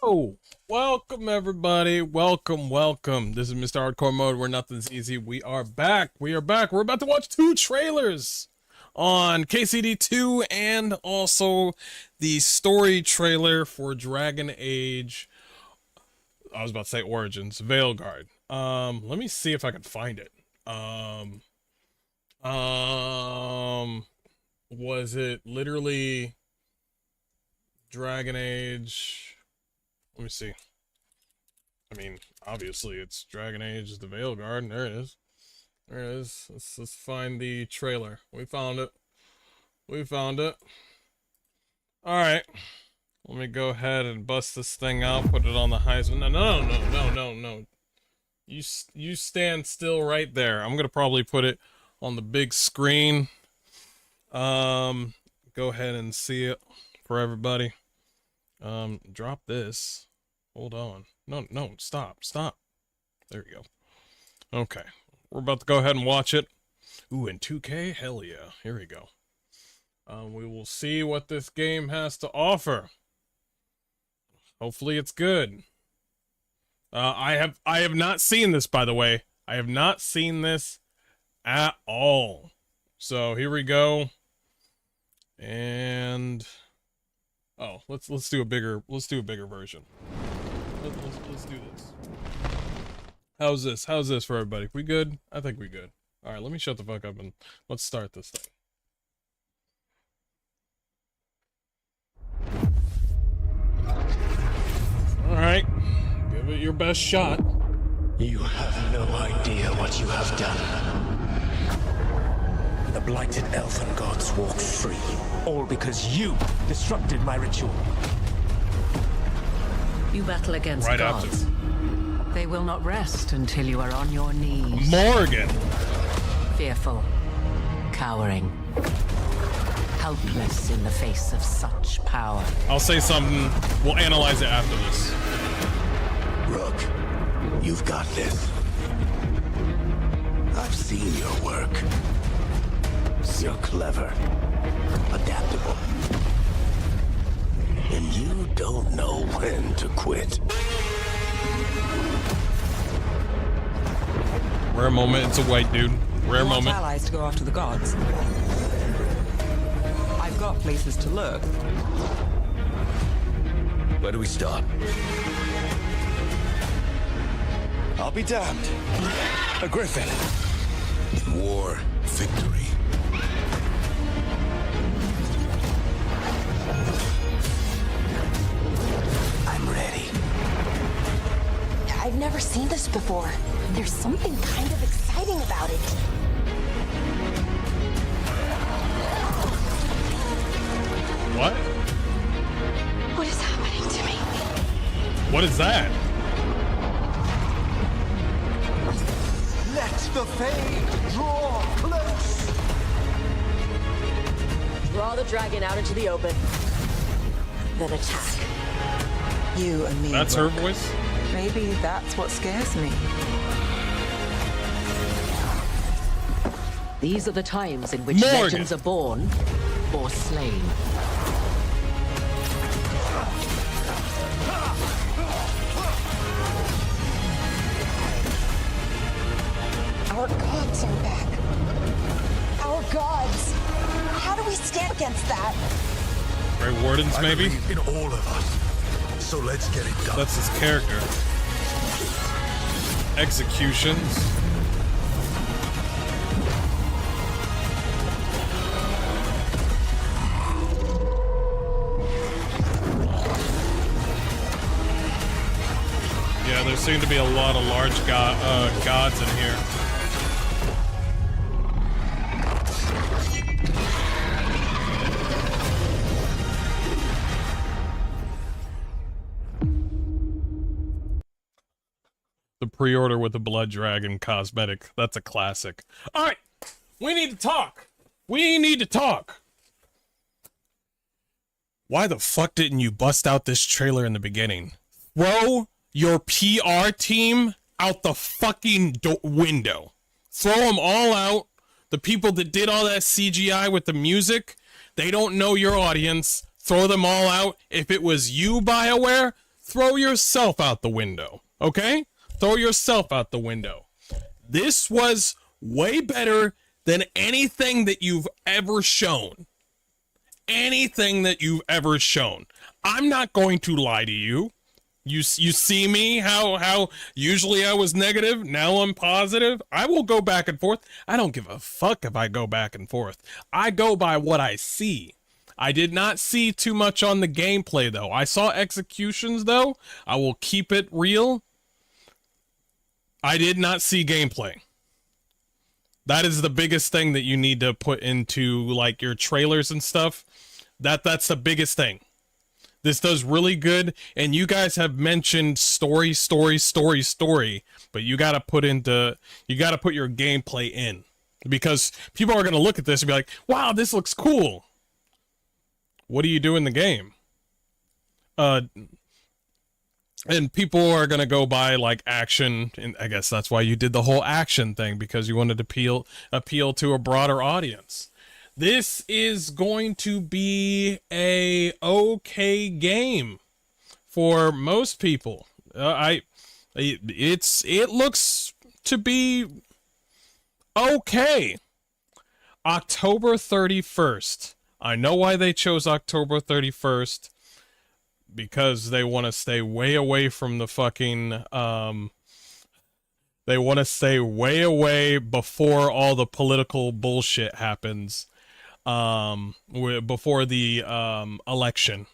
Oh, welcome everybody. Welcome. This is Mr. Hardcore Mode where nothing's easy. We are back. We're about to watch two trailers on KCD 2 and also the story trailer for Dragon Age. I was about to say Origins, Veilguard. Let me see if I can find it. Was it literally Dragon Age? Let me see. I mean, obviously it's Dragon Age, the Veilguard. There it is. There it is. Let's find the trailer. We found it. Alright. Let me go ahead and bust this thing out, put it on the highest. No. You stand still right there. I'm gonna probably put it on the big screen. Go ahead and see it for everybody. Drop this. Hold on. No, stop. There you go. Okay. We're about to go ahead and watch it. Ooh, in 2K? Hell yeah. Here we go. We will see what this game has to offer. Hopefully it's good. I have not seen this, by the way. I have not seen this at all. So here we go. And oh, let's do a bigger version. Let's do this. How's this for everybody? We good? I think we good. All right, let me shut the fuck up and let's start this thing. All right, give it your best shot. You have no idea what you have done. The blighted elven gods walk free, all because you disrupted my ritual. You battle against Right gods. after. They will not rest until you are on your knees. Morgan. Fearful, cowering, helpless in the face of such power. I'll say something. We'll analyze it after this. Rook, you've got this. I've seen your work. You're clever, adaptable, and you don't know when to quit. Rare moment. It's a white dude. Rare You want moment. allies to go after the gods. I've got places to look. Where do we start? I'll be damned. A griffin. In war, victory. I'm ready. I've never seen this before. There's something kind of exciting about it. What? What is happening to me? What is that? Let the Fade draw close. Draw the dragon out into the open. Then attack. You and me. That's her Rook. voice? Maybe that's what scares me. These are the times in which Morgan. legends are born or slain. Our gods are back. Our gods. How do we stand against that? Grey Wardens, maybe? I believe in all of us. So let's get it done. That's his character. Executions. Yeah, there seem to be a lot of large gods in here. The pre-order with the Blood Dragon cosmetic. That's a classic. All right, we need to talk. Why the fuck didn't you bust out this trailer in the beginning? Throw your PR team out the fucking window. Throw them all out. The people that did all that CGI with the music, they don't know your audience. Throw them all out. If it was you, BioWare, throw yourself out the window, okay? Throw yourself out the window. This was way better than anything that you've ever shown. Anything that you've ever shown. I'm not going to lie to you. You see me, how usually I was negative, now I'm positive. I will go back and forth. I don't give a fuck if I go back and forth. I go by what I see. I did not see too much on the gameplay, though. I saw executions, though. I will keep it real. I did not see gameplay. That is the biggest thing that you need to put into, like, your trailers and stuff. That's the biggest thing. This does really good, and you guys have mentioned story, but you gotta put your gameplay in. Because people are gonna look at this and be like, wow, this looks cool. What do you do in the game? And people are gonna go by like action, and I guess that's why you did the whole action thing, because you wanted to appeal to a broader audience. This is going to be a okay game for most people. It looks to be okay. October 31st. I know why they chose October 31st. Because they want to stay way away from the fucking, they want to stay way away before all the political bullshit happens, before the, election.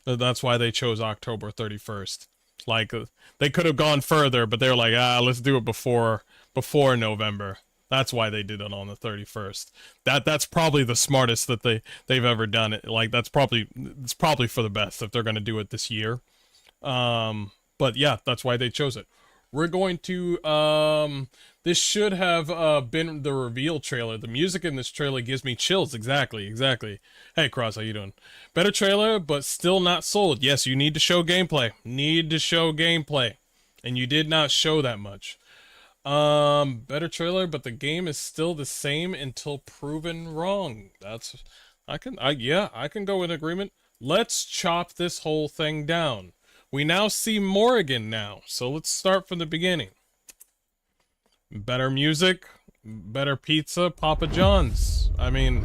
That's why they chose October 31st. Like, they could have gone further, but they're like, let's do it before November. That's why they did it on the 31st. That's probably the smartest that they've ever done it. Like, it's probably for the best if they're going to do it this year. But yeah, that's why they chose it. We're going to, this should have been the reveal trailer. The music in this trailer gives me chills. Exactly. Hey, Cross, how you doing? Better trailer, but still not sold. Yes, you need to show gameplay. And you did not show that much. Better trailer, but the game is still the same until proven wrong. I can go in agreement. Let's chop this whole thing down. We now see Morrigan now, so let's start from the beginning. Better music, better pizza, Papa John's. I mean,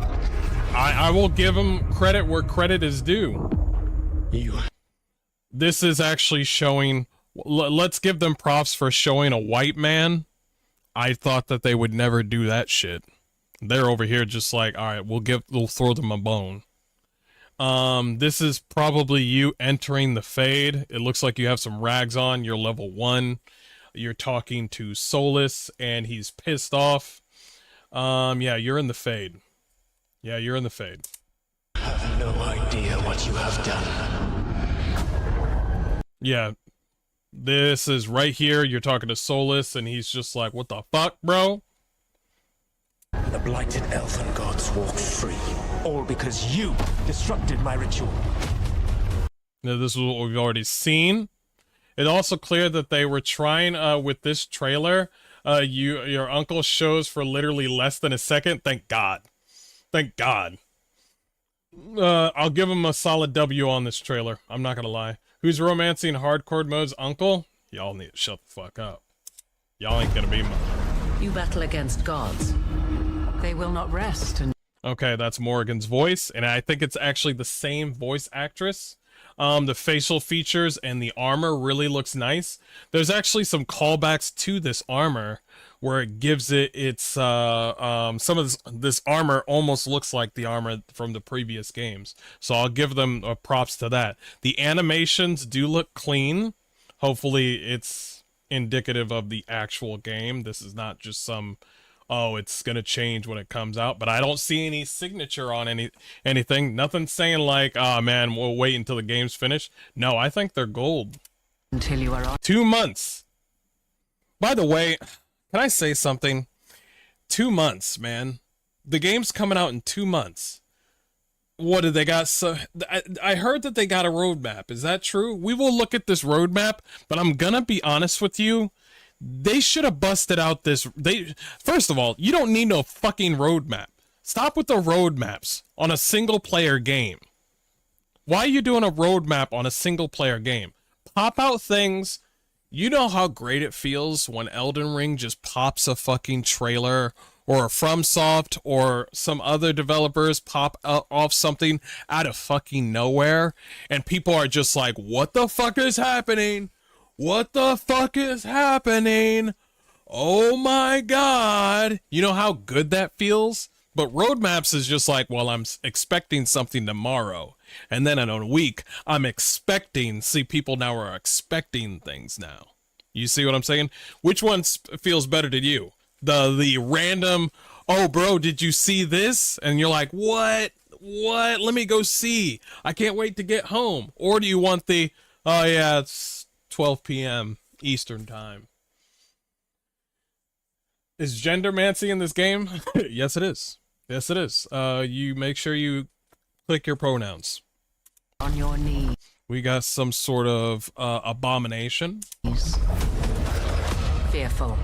I will give him credit where credit is due. This is actually showing, let's give them props for showing a white man. I thought that they would never do that shit. They're over here just like, all right, we'll throw them a bone. This is probably you entering the fade. It looks like you have some rags on. You're level 1. You're talking to Solus, and he's pissed off. Yeah, you're in the fade. I have no idea what you have done. Yeah. This is right here. You're talking to Solus, and he's just like, what the fuck, bro? The blighted elfin gods walk free, all because you disrupted my ritual. Now, this is what we've already seen. It's also clear that they were trying, with this trailer, your uncle shows for literally less than a second. Thank God. I'll give him a solid W on this trailer. I'm not gonna lie. Who's romancing hardcore mode's uncle? Y'all need to shut the fuck up. Y'all ain't gonna be my... You battle against gods. They will not rest. Okay, that's Morrigan's voice, and I think it's actually the same voice actress. The facial features and the armor really looks nice. There's actually some callbacks to this armor where it gives it its some of this armor almost looks like the armor from the previous games. So I'll give them props to that. The animations do look clean. Hopefully it's indicative of the actual game. This is not just some, oh, it's gonna change when it comes out, but I don't see any signature on anything. Nothing saying like, oh man, we'll wait until the game's finished. No, I think they're gold. Until you are on. 2 months. By the way, can I say something? 2 months, man. The game's coming out in 2 months. What did they got? So I heard that they got a roadmap. Is that true? We will look at this roadmap, but I'm gonna be honest with you. They should have busted out this. First of all, you don't need no fucking roadmap. Stop with the roadmaps on a single player game. Why are you doing a roadmap on a single player game? pop out things. You know how great it feels when Elden Ring just pops a fucking trailer, or FromSoft or some other developers pop off something out of fucking nowhere, and people are just like, what the fuck is happening? What the fuck is happening? Oh my god. You know how good that feels? But Roadmaps is just like, well, I'm expecting something tomorrow. And then in a week, I'm expecting, see, people now are expecting things now. You see what I'm saying? Which one feels better to you? The random, oh, bro, did you see this? And you're like, what? What? Let me go see. I can't wait to get home. Or do you want the, oh, yeah, it's 12 p.m. Eastern time. Is gendermancy in this game? Yes, it is. Yes, it is. You make sure you click your pronouns. On your knees. We got some sort of abomination. Fearful.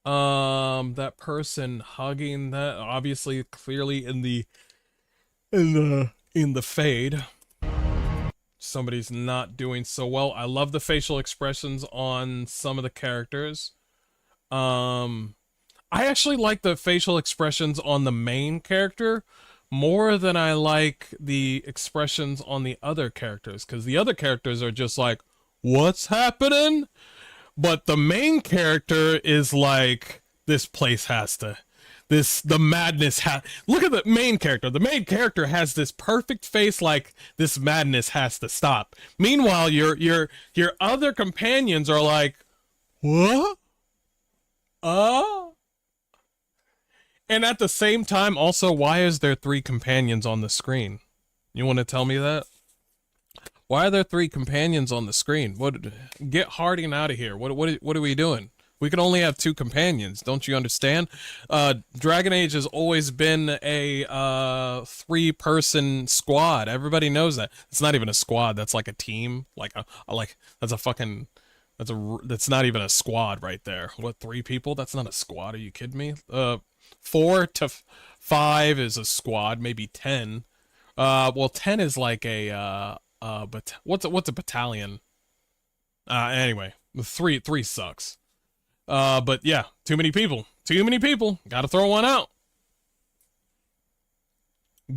That person hugging that, obviously, clearly in the fade. Somebody's not doing so well. I love the facial expressions on some of the characters. I actually like the facial expressions on the main character more than I like the expressions on the other characters, because the other characters are just like, what's happening? But the main character is like, this place has to, the madness look at the main character. The main character has this perfect face, like this madness has to stop. Meanwhile, your other companions are like, what? And at the same time, also, why is there 3 companions on the screen? You want to tell me that? Why are there 3 companions on the screen? What? Get Harding out of here. What are we doing? We can only have 2 companions. Don't you understand? Dragon Age has always been a 3-person squad. Everybody knows that. It's not even a squad. That's like a team. That's not even a squad right there. What, 3 people? That's not a squad. Are you kidding me? 4 to 5 is a squad. Maybe 10. Well, 10 is like a but what's a battalion? Anyway, 3 sucks. But yeah, too many people. Too many people. Gotta throw one out.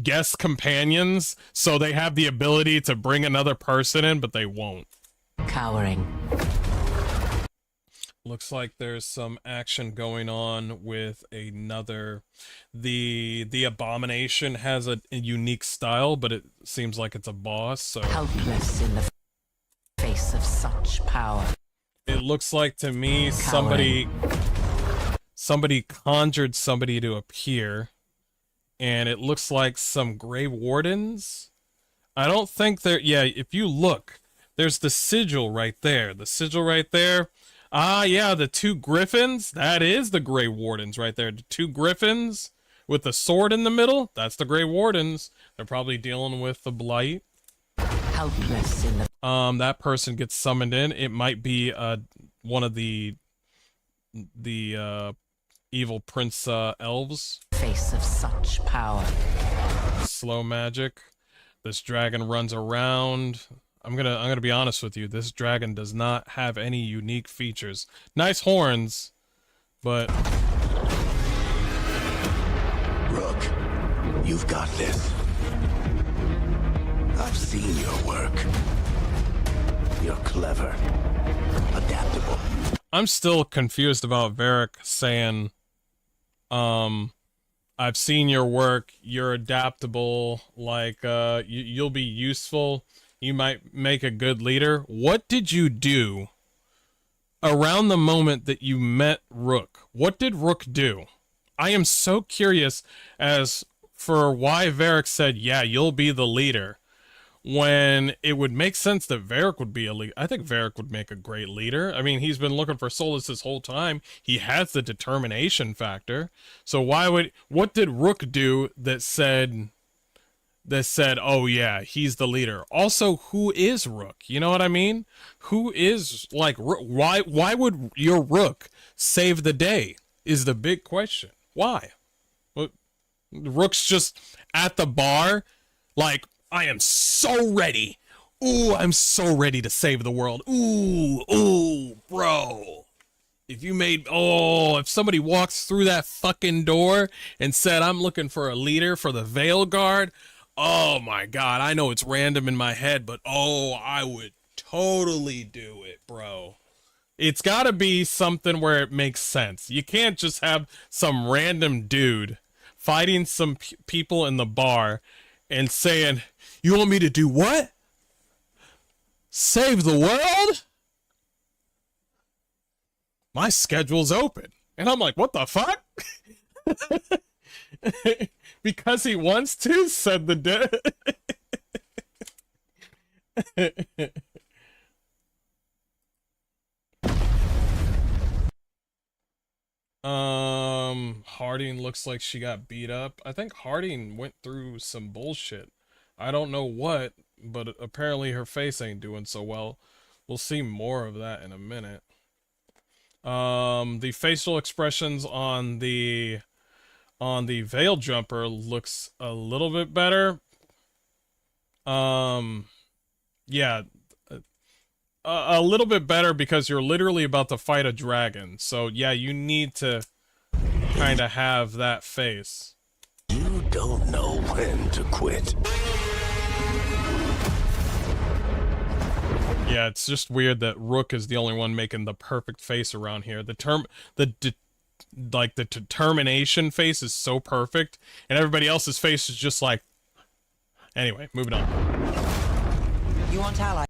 Guest companions, so they have the ability to bring another person in, but they won't. Cowering. Looks like there's some action going on with another. The abomination has a unique style, but it seems like it's a boss, so Helpless in the face of such power. it looks like to me somebody conjured somebody to appear, and it looks like some Grey Wardens. I don't think they're, yeah, if you look, there's the sigil right there. The sigil right there. Ah, yeah, the 2 griffins. That is the Grey Wardens right there. The 2 griffins with the sword in the middle. That's the Grey Wardens. They're probably dealing with the blight. Helpless in the That person gets summoned in. It might be one of the evil prince elves. face of such power. Slow magic. This dragon runs around. I'm gonna be honest with you. This dragon does not have any unique features. Nice horns, but Rook, you've got this. I've seen your work. You're clever, adaptable. I'm still confused about Varric saying, I've seen your work, you're adaptable, like, you'll be useful, you might make a good leader. What did you do around the moment that you met Rook? What did Rook do? I am so curious as for why Varric said, yeah, you'll be the leader, when it would make sense that Varric would be a leader. I think Varric would make a great leader. I mean, he's been looking for Solus this whole time. He has the determination factor. So what did Rook do that said, oh yeah, he's the leader? Also, who is Rook? You know what I mean? Who is, like, why would your Rook save the day is the big question. Why? What, Rook's just at the bar, like, I am so ready. Ooh, I'm so ready to save the world. Ooh, bro. If somebody walks through that fucking door and said, I'm looking for a leader for the Veil Guard, oh my god, I know it's random in my head, but I would totally do it, bro. It's gotta be something where it makes sense. You can't just have some random dude fighting some people in the bar and saying, you want me to do what? Save the world? My schedule's open. And I'm like, what the fuck? Because he wants to, said the Harding looks like she got beat up. I think Harding went through some bullshit. I don't know what, but apparently her face ain't doing so well. We'll see more of that in a minute. The facial expressions on the Veil Jumper looks a little bit better. Yeah, a little bit better because you're literally about to fight a dragon. So yeah, you need to kind of have that face. You don't know when to quit. Yeah, it's just weird that Rook is the only one making the perfect face around here. The determination face is so perfect, and everybody else's face is just like... Anyway, moving on. You want ally?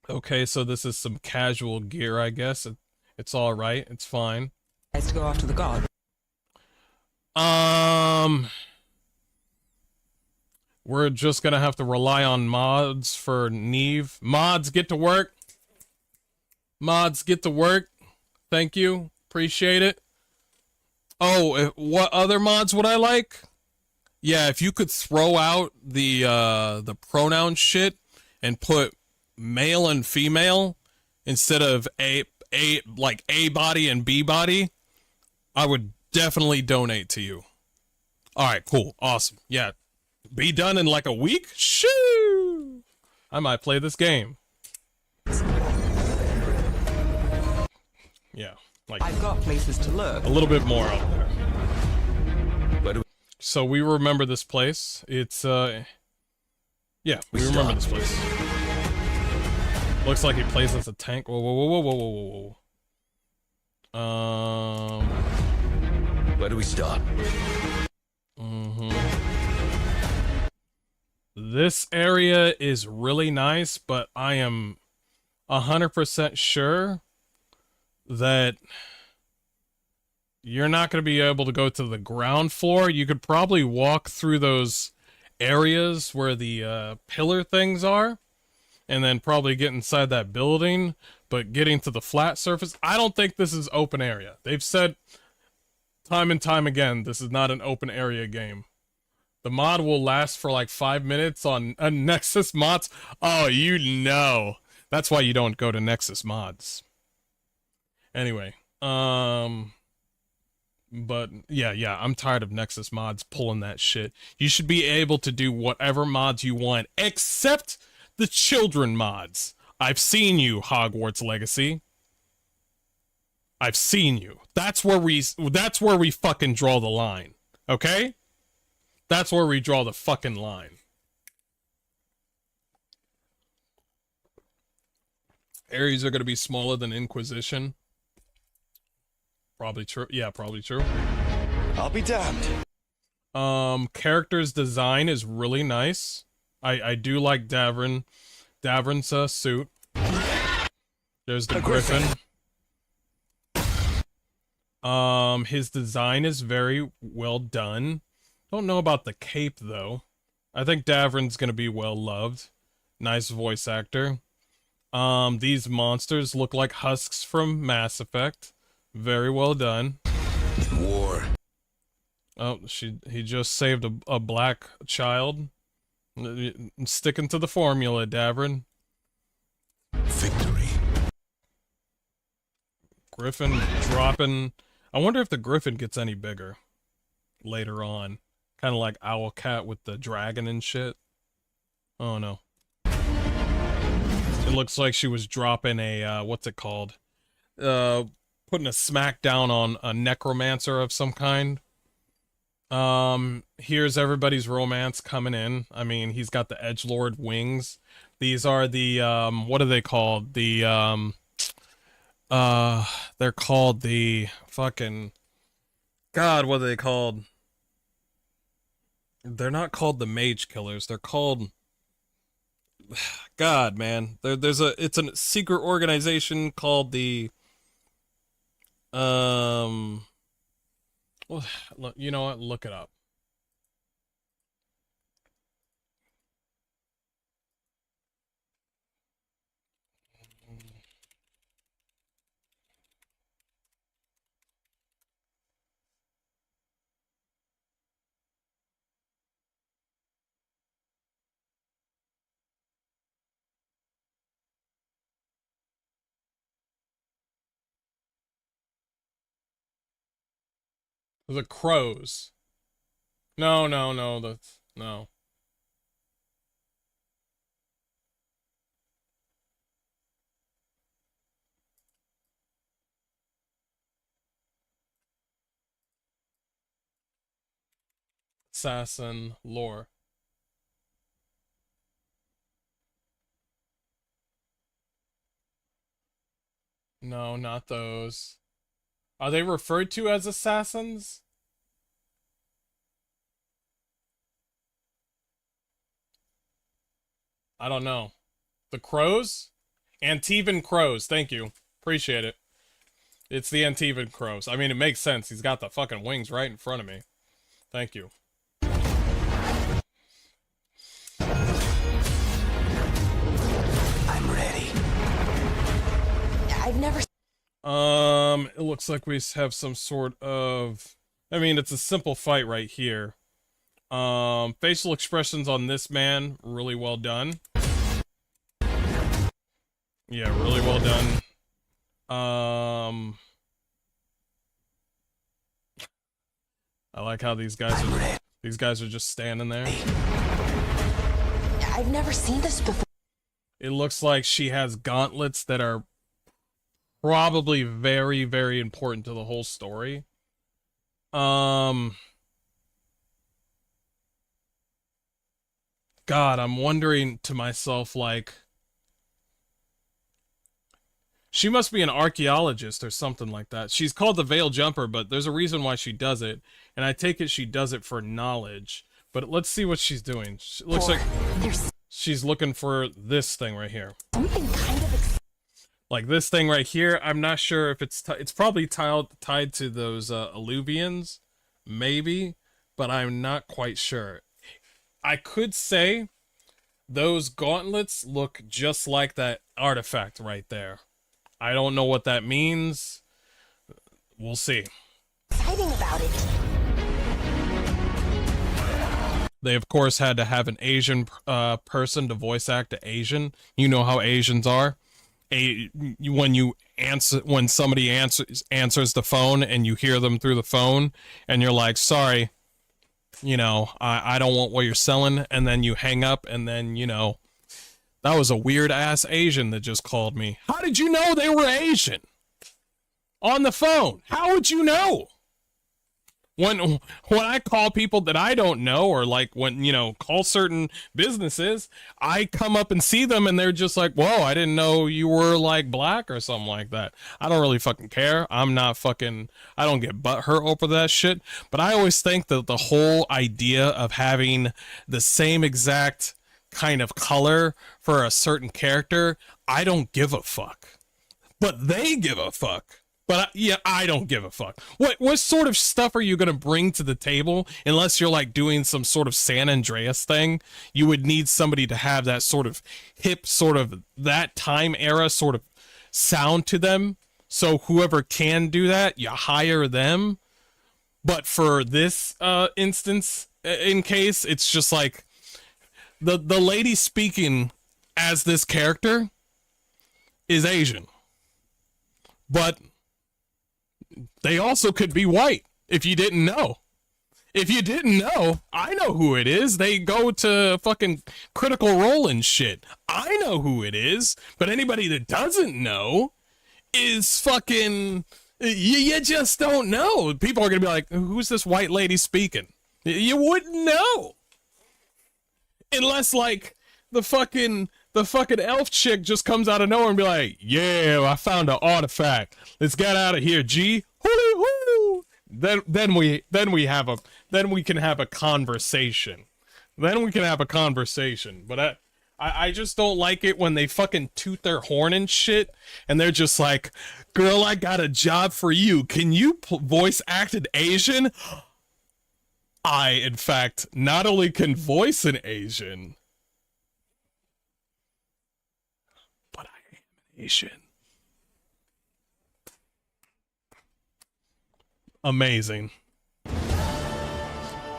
Okay, so this is some casual gear, I guess. It's alright, it's fine. To go after the god. We're just gonna have to rely on mods for Neve. Mods, get to work. Mods, get to work. Thank you. Appreciate it. Oh, what other mods would I like? Yeah, if you could throw out the pronoun shit and put male and female instead of a body and B body, I would definitely donate to you. All right, cool, awesome. Yeah, be done in like a week. Shoo! I might play this game. Yeah, like I've got places to look. a little bit more out there. So we remember this place. It's yeah, we remember this place. Looks like he plays as a tank. Whoa, whoa, whoa, whoa, whoa, whoa, whoa. Where do we start? This area is really nice, but I am 100% sure that you're not going to be able to go to the ground floor. You could probably walk through those areas where the pillar things are, and then probably get inside that building, but getting to the flat surface, I don't think this is open area. They've said time and time again, this is not an open area game. The mod will last for like 5 minutes on Nexus mods. Oh, you know. That's why you don't go to Nexus mods. Anyway, but yeah, I'm tired of Nexus mods pulling that shit. You should be able to do whatever mods you want, except the children mods. I've seen you, Hogwarts Legacy. I've seen you. That's where we fucking draw the line. Okay? That's where we draw the fucking line. Areas are going to be smaller than Inquisition. Probably true. Yeah, probably true. I'll be damned. Character's design is really nice. I do like Davrin's suit. There's the Griffin. His design is very well done. Don't know about the cape though. I think Davrin's gonna be well loved. Nice voice actor. These monsters look like husks from Mass Effect. Very well done. War. Oh, he just saved a black child. Sticking to the formula, Davrin. Victory. Griffin dropping. I wonder if the Griffin gets any bigger later on. Kind of like Owlcat with the dragon and shit. Oh no. looks like she was dropping a what's it called? Putting a smackdown on a necromancer of some kind. Here's everybody's romance coming in. I mean, he's got the edgelord wings. These are the what are they called? The they're called the fucking God, what are they called? They're not called the mage killers. They're called God, man. It's a secret organization called the well, you know what? Look it up. The crows. No, that's no. Assassin lore. No, not those. Are they referred to as assassins? I don't know. The crows? Antivan crows. Thank you. Appreciate it. It's the Antivan crows. I mean, it makes sense. He's got the fucking wings right in front of me. Thank you. I'm ready. I've never. It looks like we have some sort of... I mean, it's a simple fight right here. Facial expressions on this man, really well done. Yeah, really well done. I like how these guys are just standing there. I've never seen this before. It looks like she has gauntlets that are probably very, very important to the whole story. God, I'm wondering to myself, like, she must be an archaeologist or something like that. She's called the Veil Jumper, but there's a reason why she does it, and I take it she does it for knowledge. But let's see what she's doing. It looks like she's looking for this thing right here. Something kind of. Like this thing right here. I'm not sure if it's probably tied to those alluvians, maybe, but I'm not quite sure. I could say those gauntlets look just like that artifact right there. I don't know what that means. We'll see. Exciting about it. They of course had to have an Asian person to voice act an Asian. You know how Asians are. When somebody answers the phone and you hear them through the phone and you're like, sorry, you know, I don't want what you're selling, and then you hang up, and then, you know, that was a weird ass Asian that just called me. How did you know they were Asian? On the phone. How would you know? When I call people that I don't know, or like when, you know, call certain businesses, I come up and see them and they're just like, whoa, I didn't know you were like black or something like that. I don't really fucking care. I don't get butthurt over that shit. But I always think that the whole idea of having the same exact kind of color for a certain character, I don't give a fuck. But they give a fuck. But yeah, I don't give a fuck. What sort of stuff are you gonna bring to the table? Unless you're like doing some sort of San Andreas thing, you would need somebody to have that sort of hip, sort of that time era sort of sound to them. So whoever can do that, you hire them. But for this instance, in case, it's just like the lady speaking as this character is Asian, but they also could be white, if you didn't know. If you didn't know, I know who it is. They go to fucking Critical Role and shit. I know who it is. But anybody that doesn't know is fucking... You just don't know. People are gonna be like, who's this white lady speaking? You wouldn't know. Unless, like, the fucking elf chick just comes out of nowhere and be like, yeah, I found an artifact. Let's get out of here, G. Hoo hoo. Then we can have a conversation. Then we can have a conversation. But I just don't like it when they fucking toot their horn and shit, and they're just like, girl, I got a job for you. Can you voice act an Asian? I, in fact, not only can voice an Asian, but I am an Asian. Amazing.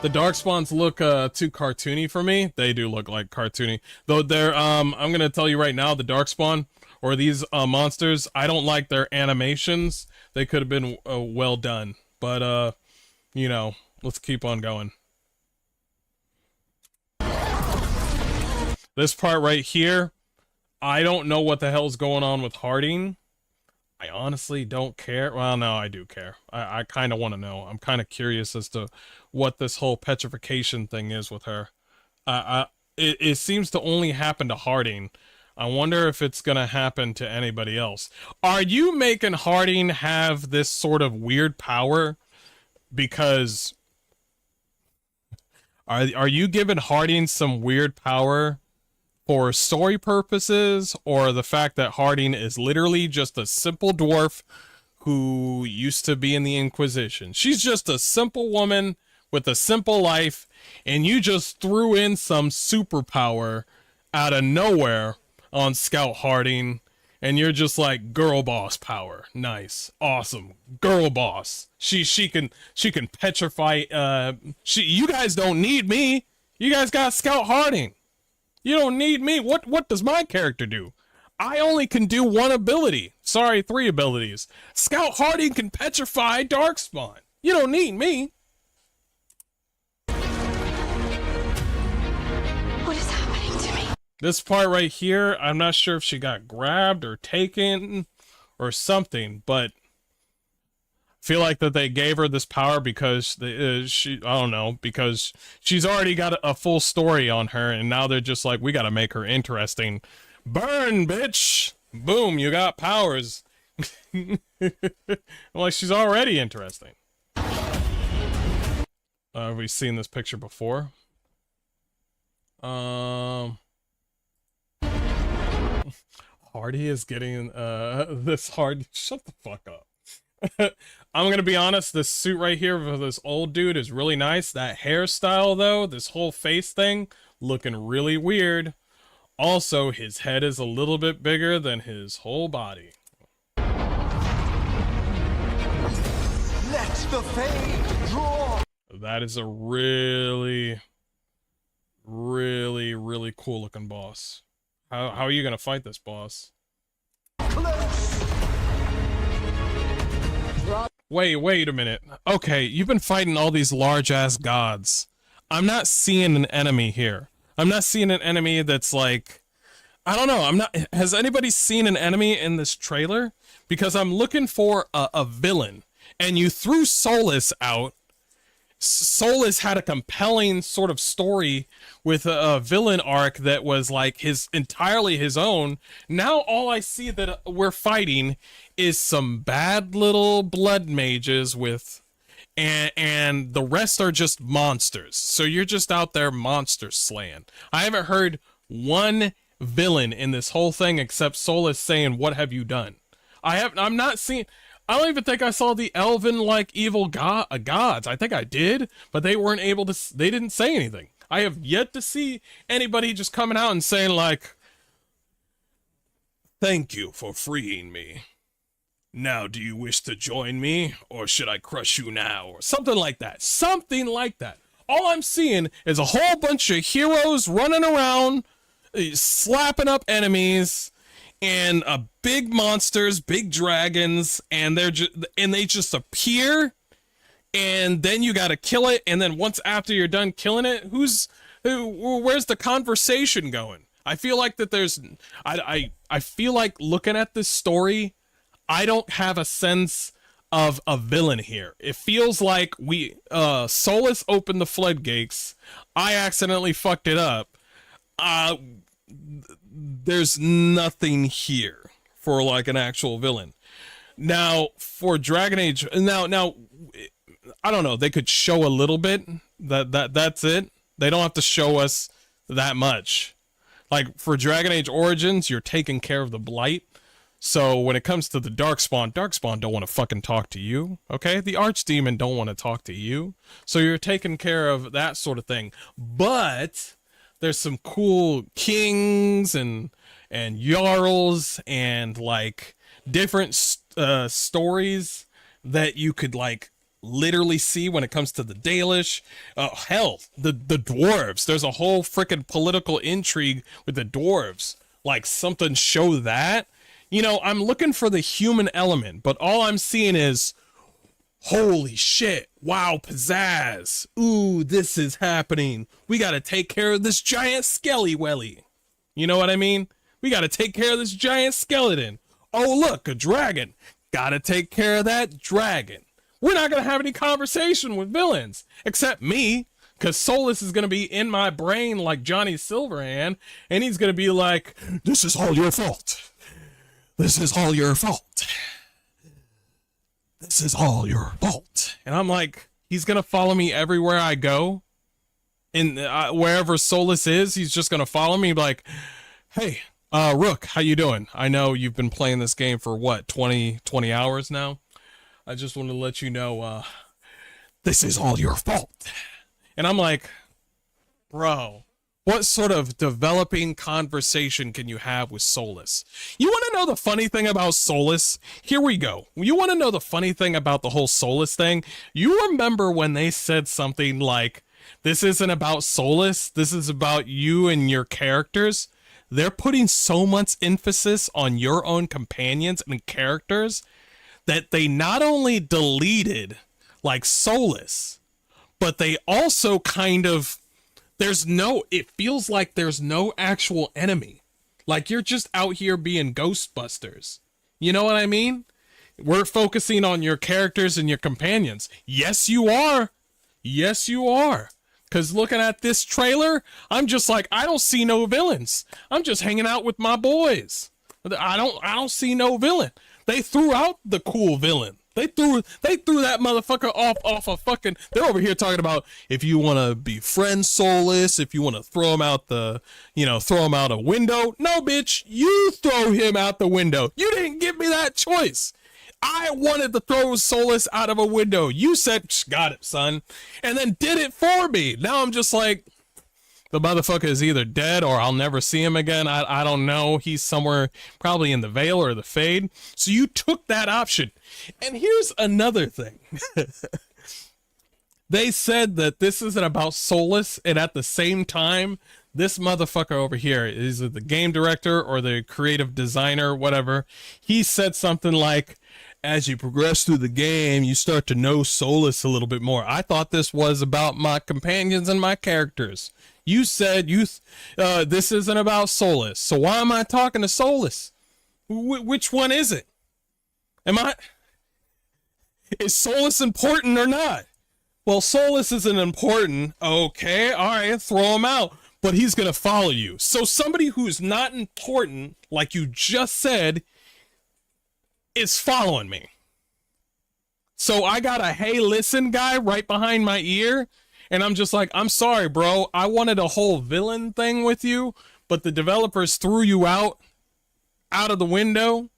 The Darkspawns look too cartoony for me. They do look like cartoony. Though they're I'm gonna tell you right now, the Darkspawn or these monsters, I don't like their animations. They could have been well done. But you know, let's keep on going. This part right here, I don't know what the hell's going on with Harding. I honestly don't care. Well, no, I do care. I kind of want to know. I'm kind of curious as to what this whole petrification thing is with her. It seems to only happen to Harding. I wonder if it's going to happen to anybody else. Are you making Harding have this sort of weird power? Because are you giving Harding some weird power for story purposes, or the fact that Harding is literally just a simple dwarf who used to be in the Inquisition? She's just a simple woman with a simple life, and you just threw in some superpower out of nowhere on Scout Harding, and you're just like, girl boss power. Nice. Awesome. Girl boss. She can petrify. You guys don't need me. You guys got Scout Harding. You don't need me. What does my character do? I only can do one ability. Sorry, 3 abilities. Scout Harding can petrify Darkspawn. You don't need me. What is happening to me? This part right here, I'm not sure if she got grabbed or taken or something, but I feel like that they gave her this power because I don't know, because she's already got a full story on her, and now they're just like, we gotta make her interesting. Burn, bitch! Boom, you got powers. Like, she's already interesting. Have we seen this picture before? Hardy is getting this hard. Shut the fuck up. I'm gonna be honest, this suit right here for this old dude is really nice. That hairstyle though, this whole face thing, looking really weird. Also, his head is a little bit bigger than his whole body. Let the fade draw. That is a really, really, really cool looking boss. How are you gonna fight this boss? Wait a minute. Okay, you've been fighting all these large-ass gods. I'm not seeing an enemy here. I'm not seeing an enemy that's like... I don't know, has anybody seen an enemy in this trailer? Because I'm looking for a villain. And you threw Solus out. Solus had a compelling sort of story with a villain arc that was like entirely his own. Now all I see that we're fighting is some bad little blood mages and the rest are just monsters. So you're just out there monster slaying. I haven't heard one villain in this whole thing except Solus saying, "What have you done?" I'm not seeing... I don't even think I saw the elven, like, evil gods. I think I did, but they weren't able to... They didn't say anything. I have yet to see anybody just coming out and saying, like, "Thank you for freeing me. Now, do you wish to join me, or should I crush you now?" Or something like that. Something like that. All I'm seeing is a whole bunch of heroes running around, slapping up enemies, and big monsters, big dragons, and they just appear and then you got to kill it, and then once after you're done killing it, where's the conversation going? I feel like that there's I feel like looking at this story, I don't have a sense of a villain here. It feels like Solus opened the floodgates. I accidentally fucked it up. There's nothing here for like an actual villain. Now for Dragon Age, now I don't know, they could show a little bit. That's it. They don't have to show us that much. Like for Dragon Age Origins, you're taking care of the Blight. So when it comes to the Darkspawn don't want to fucking talk to you, okay? The Archdemon don't want to talk to you. So you're taking care of that sort of thing. But there's some cool kings and jarls and like different stories that you could like literally see when it comes to the Dalish. Hell, the dwarves. There's a whole freaking political intrigue with the dwarves. Like something show that. You know, I'm looking for the human element, but all I'm seeing is, holy shit, wow, pizzazz. Ooh, this is happening. We gotta take care of this giant skelly welly. You know what I mean? We gotta take care of this giant skeleton. Oh, look, a dragon. Gotta take care of that dragon. We're not gonna have any conversation with villains, except me, because Solus is gonna be in my brain like Johnny Silverhand, and he's gonna be like, this is all your fault. This is all your fault. This is all your fault. And I'm like, he's going to follow me everywhere I go. And wherever Solus is, he's just going to follow me like, hey, Rook, how you doing? I know you've been playing this game for what, 20 hours now? I just want to let you know, this is all your fault. And I'm like, bro, what sort of developing conversation can you have with Solus? You want to know the funny thing about Solus? Here we go. You want to know the funny thing about the whole Solus thing? You remember when they said something like, this isn't about Solus, this is about you and your characters? They're putting so much emphasis on your own companions and characters that they not only deleted like Solus, but they also kind of, it feels like there's no actual enemy. Like you're just out here being Ghostbusters. You know what I mean? We're focusing on your characters and your companions. Yes, you are. Yes, you are. Because looking at this trailer, I'm just like, I don't see no villains. I'm just hanging out with my boys. I don't see no villain. They threw out the cool villain. They threw that motherfucker off a fucking. They're over here talking about if you want to befriend Solus, if you want to throw him out a window. No, bitch, you throw him out the window. You didn't give me that choice. I wanted to throw Solus out of a window. You said, got it, son, and then did it for me. Now I'm just like, the motherfucker is either dead or I'll never see him again. I don't know. He's somewhere probably in the Veil or the Fade. So you took that option. And here's another thing. They said that this isn't about Solus, and at the same time, this motherfucker over here, is it the game director or the creative designer, whatever, he said something like, as you progress through the game, you start to know Solus a little bit more. I thought this was about my companions and my characters. You said this isn't about Solus, so why am I talking to Solus? Which one is it? Is Solus important or not? Well, Solus isn't important. Okay, all right, throw him out. But he's going to follow you. So somebody who's not important, like you just said, is following me. So I got a hey listen guy right behind my ear, and I'm just like, I'm sorry, bro. I wanted a whole villain thing with you, but the developers threw you out of the window.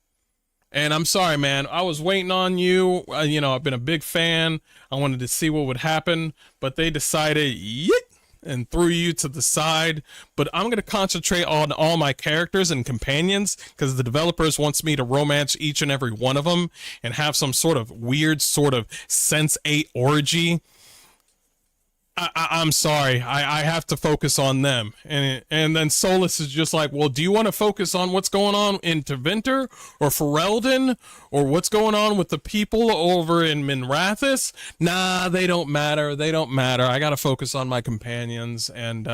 And I'm sorry, man. I was waiting on you. I've been a big fan. I wanted to see what would happen, but they decided, yeet, and threw you to the side. But I'm going to concentrate on all my characters and companions because the developers wants me to romance each and every one of them and have some sort of weird sort of Sense 8 orgy. I'm sorry. I have to focus on them. And then Solus is just like, well, do you want to focus on what's going on in Tevinter or Ferelden or what's going on with the people over in Minrathous? Nah, they don't matter. They don't matter. I got to focus on my companions. And,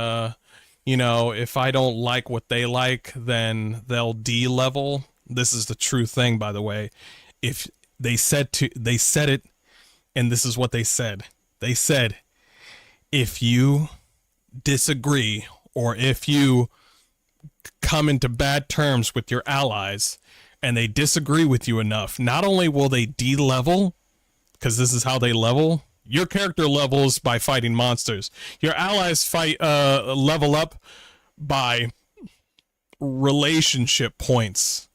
you know, if I don't like what they like, then they'll D-level. This is the true thing, by the way. If they said it, and this is what they said. They said, if you disagree or if you come into bad terms with your allies and they disagree with you enough, not only will they de-level, because this is how they level, your character levels by fighting monsters. Your allies level up by relationship points.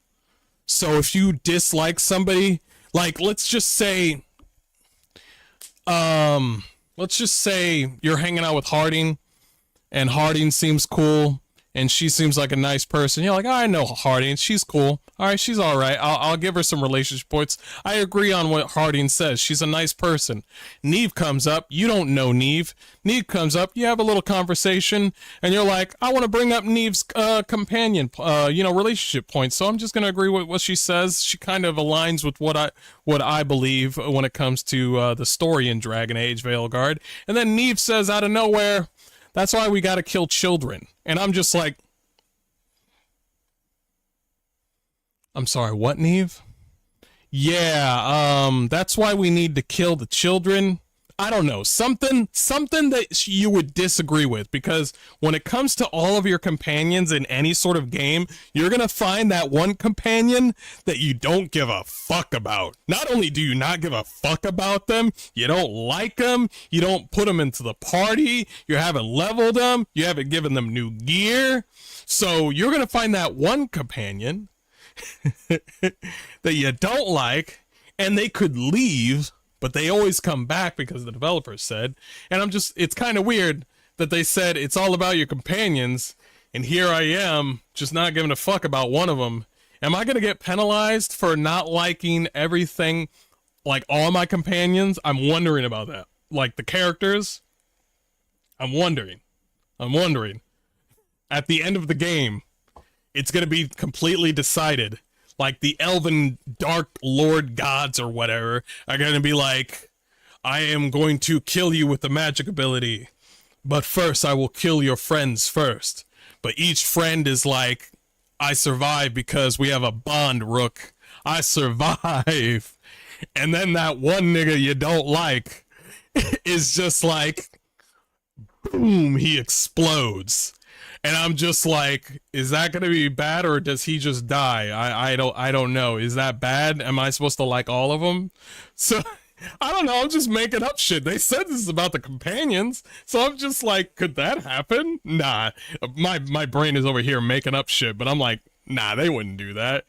So if you dislike somebody, like let's just say you're hanging out with Harding, and Harding seems cool, and she seems like a nice person. You're like, oh, I know Harding, she's cool. All right, she's all right. I'll give her some relationship points. I agree on what Harding says. She's a nice person. Neve comes up. You don't know Neve. Neve comes up. You have a little conversation, and you're like, I want to bring up Neve's companion, relationship points. So I'm just gonna agree with what she says. She kind of aligns with what I believe when it comes to the story in Dragon Age Veilguard. And then Neve says out of nowhere, that's why we gotta kill children. And I'm just like, I'm sorry, what, Neve? Yeah, that's why we need to kill the children. I don't know, something that you would disagree with, because when it comes to all of your companions in any sort of game, you're gonna find that one companion that you don't give a fuck about. Not only do you not give a fuck about them, you don't like them, you don't put them into the party, you haven't leveled them, you haven't given them new gear. So you're gonna find that one companion that you don't like, and they could leave, but they always come back because the developers said. And it's kind of weird that they said it's all about your companions, and here I am just not giving a fuck about one of them. Am I gonna get penalized for not liking everything, like all my companions? I'm wondering about that. Like the characters, I'm wondering at the end of the game, it's gonna be completely decided. Like the elven dark lord gods or whatever are gonna be like, I am going to kill you with the magic ability, but first I will kill your friends first. But each friend is like, I survive because we have a bond, Rook. I survive. And then that one nigga you don't like is just like, boom, he explodes. And I'm just like, is that gonna be bad, or does he just die? I don't know. Is that bad? Am I supposed to like all of them? So I don't know. I'm just making up shit. They said this is about the companions, so I'm just like, could that happen? Nah. My brain is over here making up shit, but I'm like, nah, they wouldn't do that.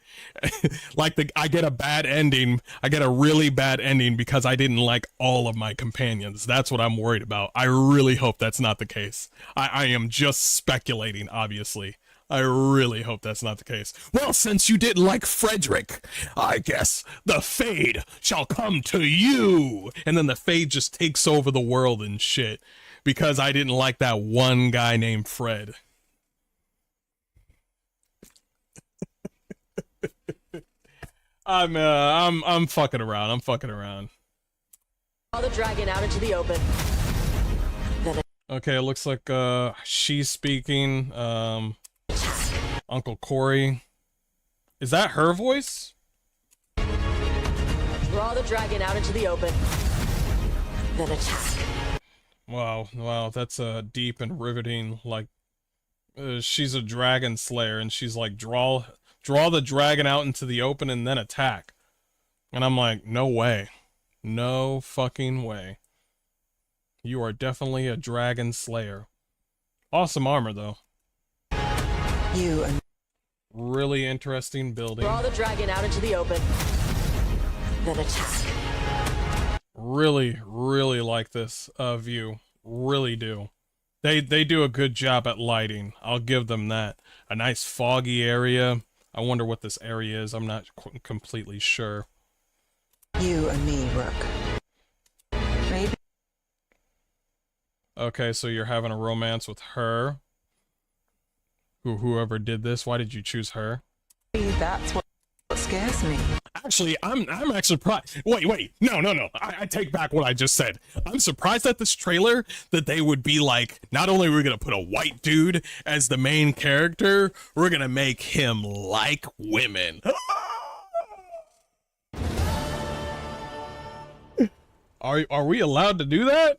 Like I get a bad ending. I get a really bad ending because I didn't like all of my companions. That's what I'm worried about. I really hope that's not the case. I am just speculating, obviously. I really hope that's not the case. Well, since you didn't like Frederick, I guess the Fade shall come to you. And then the Fade just takes over the world and shit because I didn't like that one guy named Fred. I'm fucking around. I'm fucking around. Draw the dragon out into the open. Okay, it looks like she's speaking. Uncle Corey. Is that her voice? Draw the dragon out into the open. Then attack. Wow, that's deep and riveting. Like, she's a dragon slayer, and she's like, draw the dragon out into the open and then attack. And I'm like, no way. No fucking way. You are definitely a dragon slayer. Awesome armor, though. You and really interesting building. Draw the dragon out into the open. Then attack. Really like this view. Really do. They do a good job at lighting. I'll give them that. A nice foggy area. I wonder what this area is. I'm not completely sure. You and me, Rook. Maybe. Okay, so you're having a romance with her. Whoever did this, why did you choose her? That's what scares me. Actually, I'm actually surprised. Wait, no. I take back what I just said. I'm surprised at this trailer that they would be like, not only are we gonna put a white dude as the main character, we're gonna make him like women. Are we allowed to do that?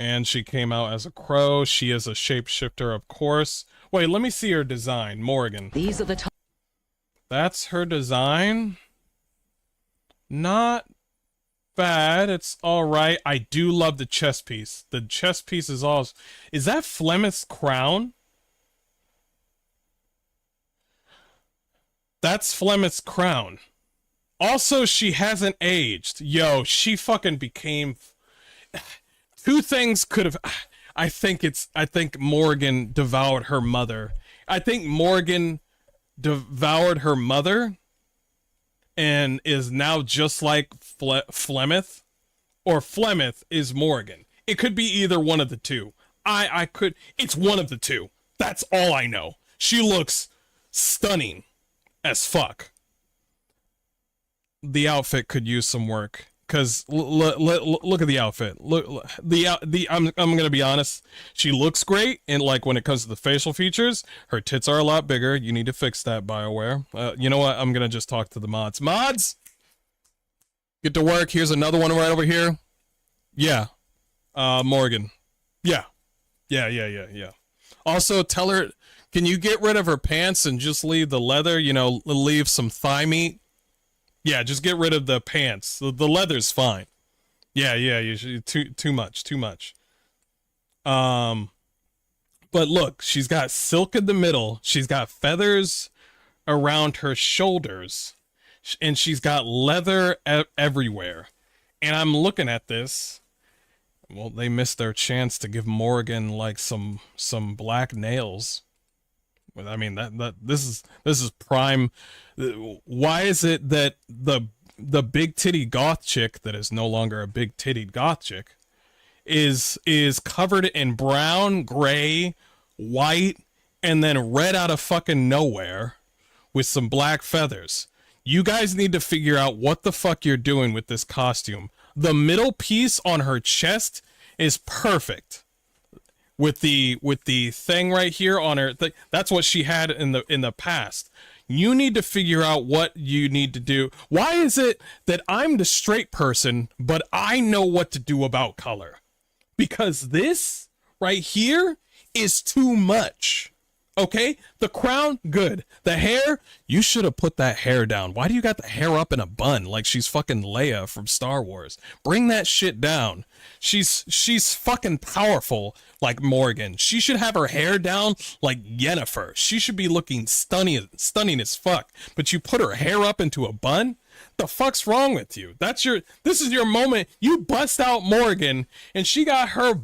And she came out as a crow. She is a shapeshifter, of course. Wait, let me see her design. Morgan. These are the That's her design. Not bad. It's alright. I do love the chest piece. The chest piece is all... Is that Flemeth's crown? That's Flemeth's crown. Also, she hasn't aged. Yo, she fucking became... Two things could have... I think Morgan devoured her mother. I think Morgan devoured her mother and is now just like Flemeth, or Flemeth is Morgan. It could be either one of the two. It's one of the two. That's all I know. She looks stunning as fuck. The outfit could use some work. Cause look at the outfit. I'm gonna be honest. She looks great, and like when it comes to the facial features, her tits are a lot bigger. You need to fix that, BioWare. You know what? I'm gonna just talk to the mods. Mods, get to work. Here's another one right over here. Yeah, Morgan. Yeah. Also, tell her, can you get rid of her pants and just leave the leather? You know, leave some thigh meat. Yeah, just get rid of the pants. The leather's fine. Yeah, usually too much. But look, she's got silk in the middle. She's got feathers around her shoulders, and she's got leather everywhere. And I'm looking at this. Well, they missed their chance to give Morgan like some black nails. I mean this is prime. Why is it that the big titty goth chick that is no longer a big titty goth chick is covered in brown, gray, white, and then red out of fucking nowhere with some black feathers? You guys need to figure out what the fuck you're doing with this costume. The middle piece on her chest is perfect. With the thing right here on her, that's what she had in the past. You need to figure out what you need to do. Why is it that I'm the straight person, but I know what to do about color? Because this right here is too much. Okay? The crown, good. The hair, you should have put that hair down. Why do you got the hair up in a bun like she's fucking Leia from Star Wars? Bring that shit down. She's fucking powerful like Morgan. She should have her hair down like Yennefer. She should be looking stunning as fuck. But you put her hair up into a bun? The fuck's wrong with you? This is your moment. You bust out Morgan and she got her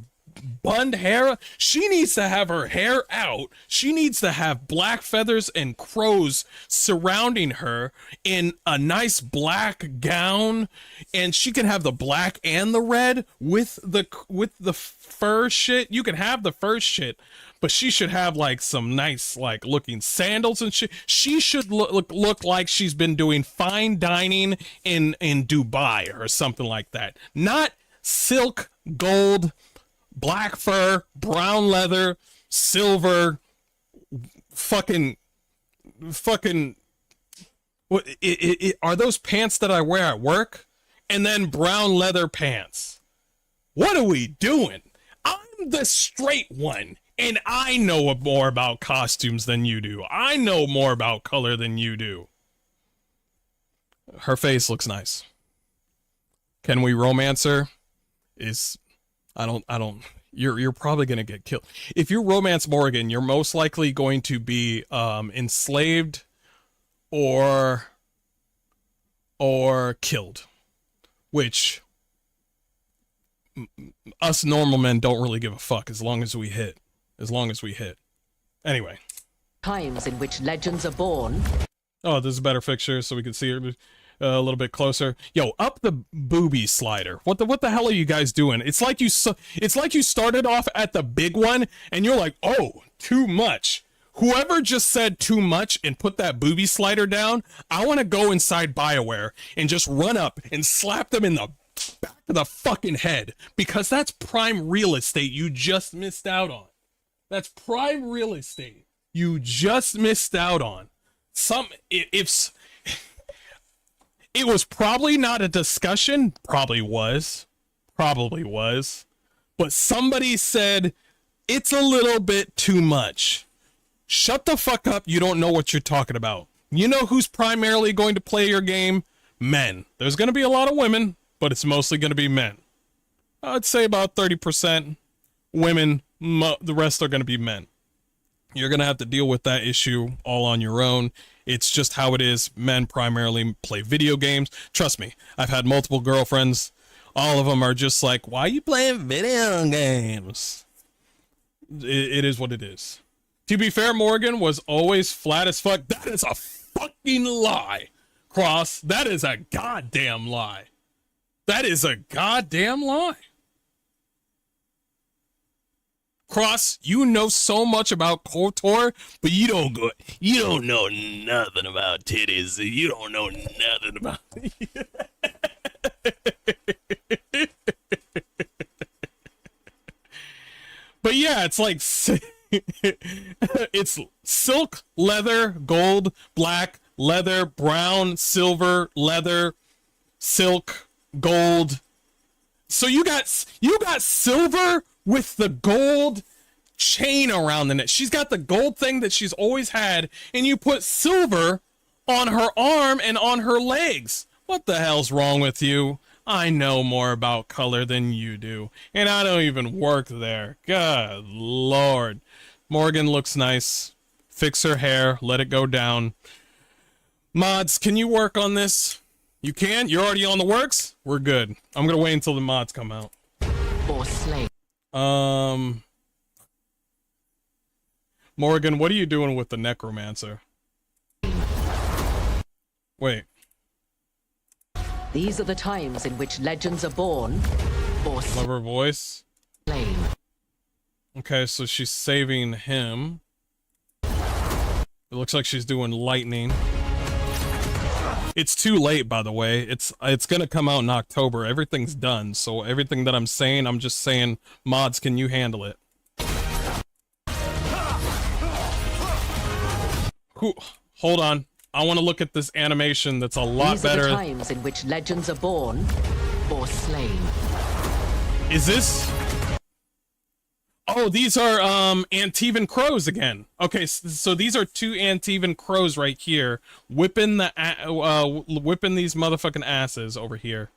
bunned hair. She needs to have her hair out. She needs to have black feathers and crows surrounding her in a nice black gown, and she can have the black and the red with the fur shit. You can have the fur shit, but she should have like some nice like looking sandals and shit. She should look like she's been doing fine dining in Dubai or something like that. Not silk, gold, black fur, brown leather, silver, fucking. What? Are those pants that I wear at work? And then brown leather pants. What are we doing? I'm the straight one, and I know more about costumes than you do. I know more about color than you do. Her face looks nice. Can we romance her? I don't. You're probably gonna get killed. If you romance Morgan, you're most likely going to be enslaved or killed, which us normal men don't really give a fuck as long as we hit. Anyway. times in which legends are born. Oh, this is a better picture so we can see her. a little bit closer. Yo, up the booby slider. What the hell are you guys doing? It's like you started off at the big one and you're like, "Oh, too much." Whoever just said too much and put that booby slider down, I want to go inside BioWare and just run up and slap them in the back of the fucking head, because that's prime real estate you just missed out on. That's prime real estate you just missed out on. If it was probably not a discussion, probably was, but somebody said it's a little bit too much. Shut the fuck up, you don't know what you're talking about. You know who's primarily going to play your game? Men. There's going to be a lot of women, but it's mostly going to be men. I'd say about 30% women, the rest are going to be men. You're going to have to deal with that issue all on your own. It's just how it is. Men primarily play video games. Trust me, I've had multiple girlfriends. All of them are just like, "Why are you playing video games?" It is what it is. To be fair, Morgan was always flat as fuck. That is a fucking lie. Cross, that is a goddamn lie. That is a goddamn lie. Cross, you know so much about KOTOR, but you don't know nothing about titties. You don't know nothing about But yeah, it's like it's silk, leather, gold, black, leather, brown, silver, leather, silk, gold. So you got silver with the gold chain around the neck. She's got the gold thing that she's always had, and you put silver on her arm and on her legs. What the hell's wrong with you? I know more about color than you do, and I don't even work there. God Lord. Morgan looks nice. Fix her hair, let it go down. Mods, can you work on this? You can? You're already on the works? We're good. I'm gonna wait until the mods come out. Or slay. Morgan, what are you doing with the necromancer? Wait. These are the times in which legends are born or Love her voice. slain. Okay, so she's saving him. It looks like she's doing lightning. It's too late, by the way. It's gonna come out in October. Everything's done, so everything that I'm saying, I'm just saying, mods, can you handle it? Hold on. I want to look at this animation that's a lot better. These are the times in which legends are born or slain. Is this? Oh, these are Antivan crows again. Okay, so these are two Antivan crows right here, whipping these motherfucking asses over here.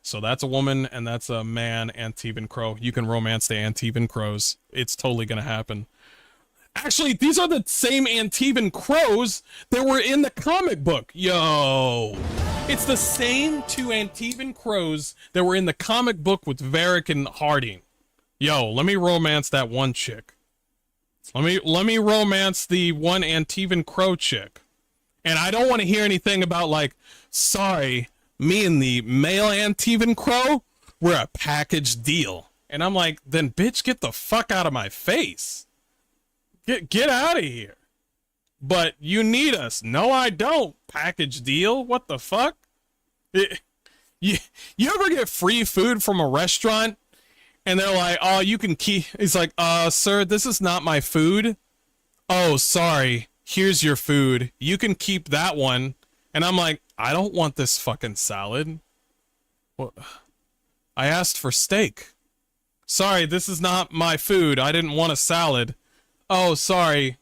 So that's a woman and that's a man, Antivan crow. You can romance the Antivan crows. It's totally gonna happen. Actually, these are the same Antivan crows that were in the comic book. Yo, it's the same two Antivan crows that were in the comic book with Varric and Harding. Yo, let me romance that one chick. Let me romance the one Antivan crow chick. And I don't want to hear anything about like, sorry, me and the male Antivan crow, we're a package deal. And I'm like, then bitch, get the fuck out of my face. Get out of here. But you need us. No, I don't. Package deal? What the fuck? You ever get free food from a restaurant and they're like, oh, you can keep... He's like, sir, this is not my food. Oh, sorry. Here's your food. You can keep that one. And I'm like, I don't want this fucking salad. What? I asked for steak. Sorry, this is not my food. I didn't want a salad. Oh, sorry.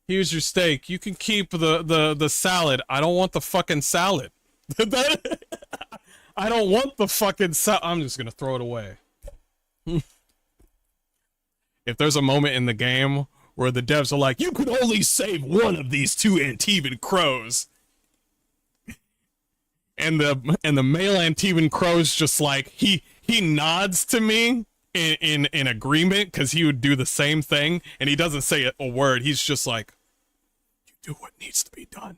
Here's your steak. You can keep the salad. I don't want the fucking salad. I don't want the fucking salad. I'm just gonna throw it away. If there's a moment in the game where the devs are like, you could only save one of these two Antivan crows, and the male Antivan crow's just like, he nods to me in agreement because he would do the same thing, and he doesn't say a word. He's just like, you do what needs to be done.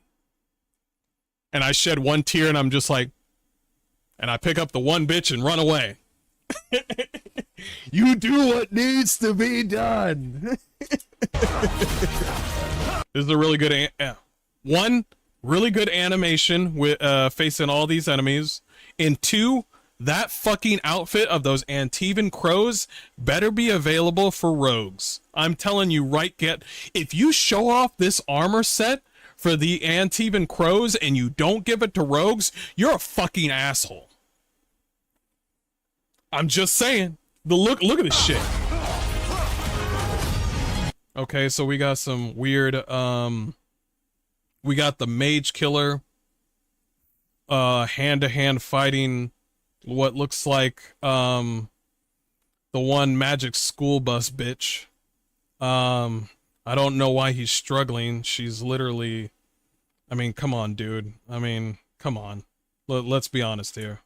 and I shed one tear, and I'm just like, and I pick up the one bitch and run away. You do what needs to be done. This is a really good one, really good animation with facing all these enemies, and two, that fucking outfit of those Antivan crows better be available for rogues. I'm telling you if you show off this armor set for the Antivan crows and you don't give it to rogues, you're a fucking asshole. I'm just saying. Look at this shit. Okay, so we got some weird we got the mage killer hand-to-hand fighting what looks like the one magic school bus bitch. I don't know why he's struggling. She's literally, I mean, come on, dude. I mean, come on. Let's be honest here.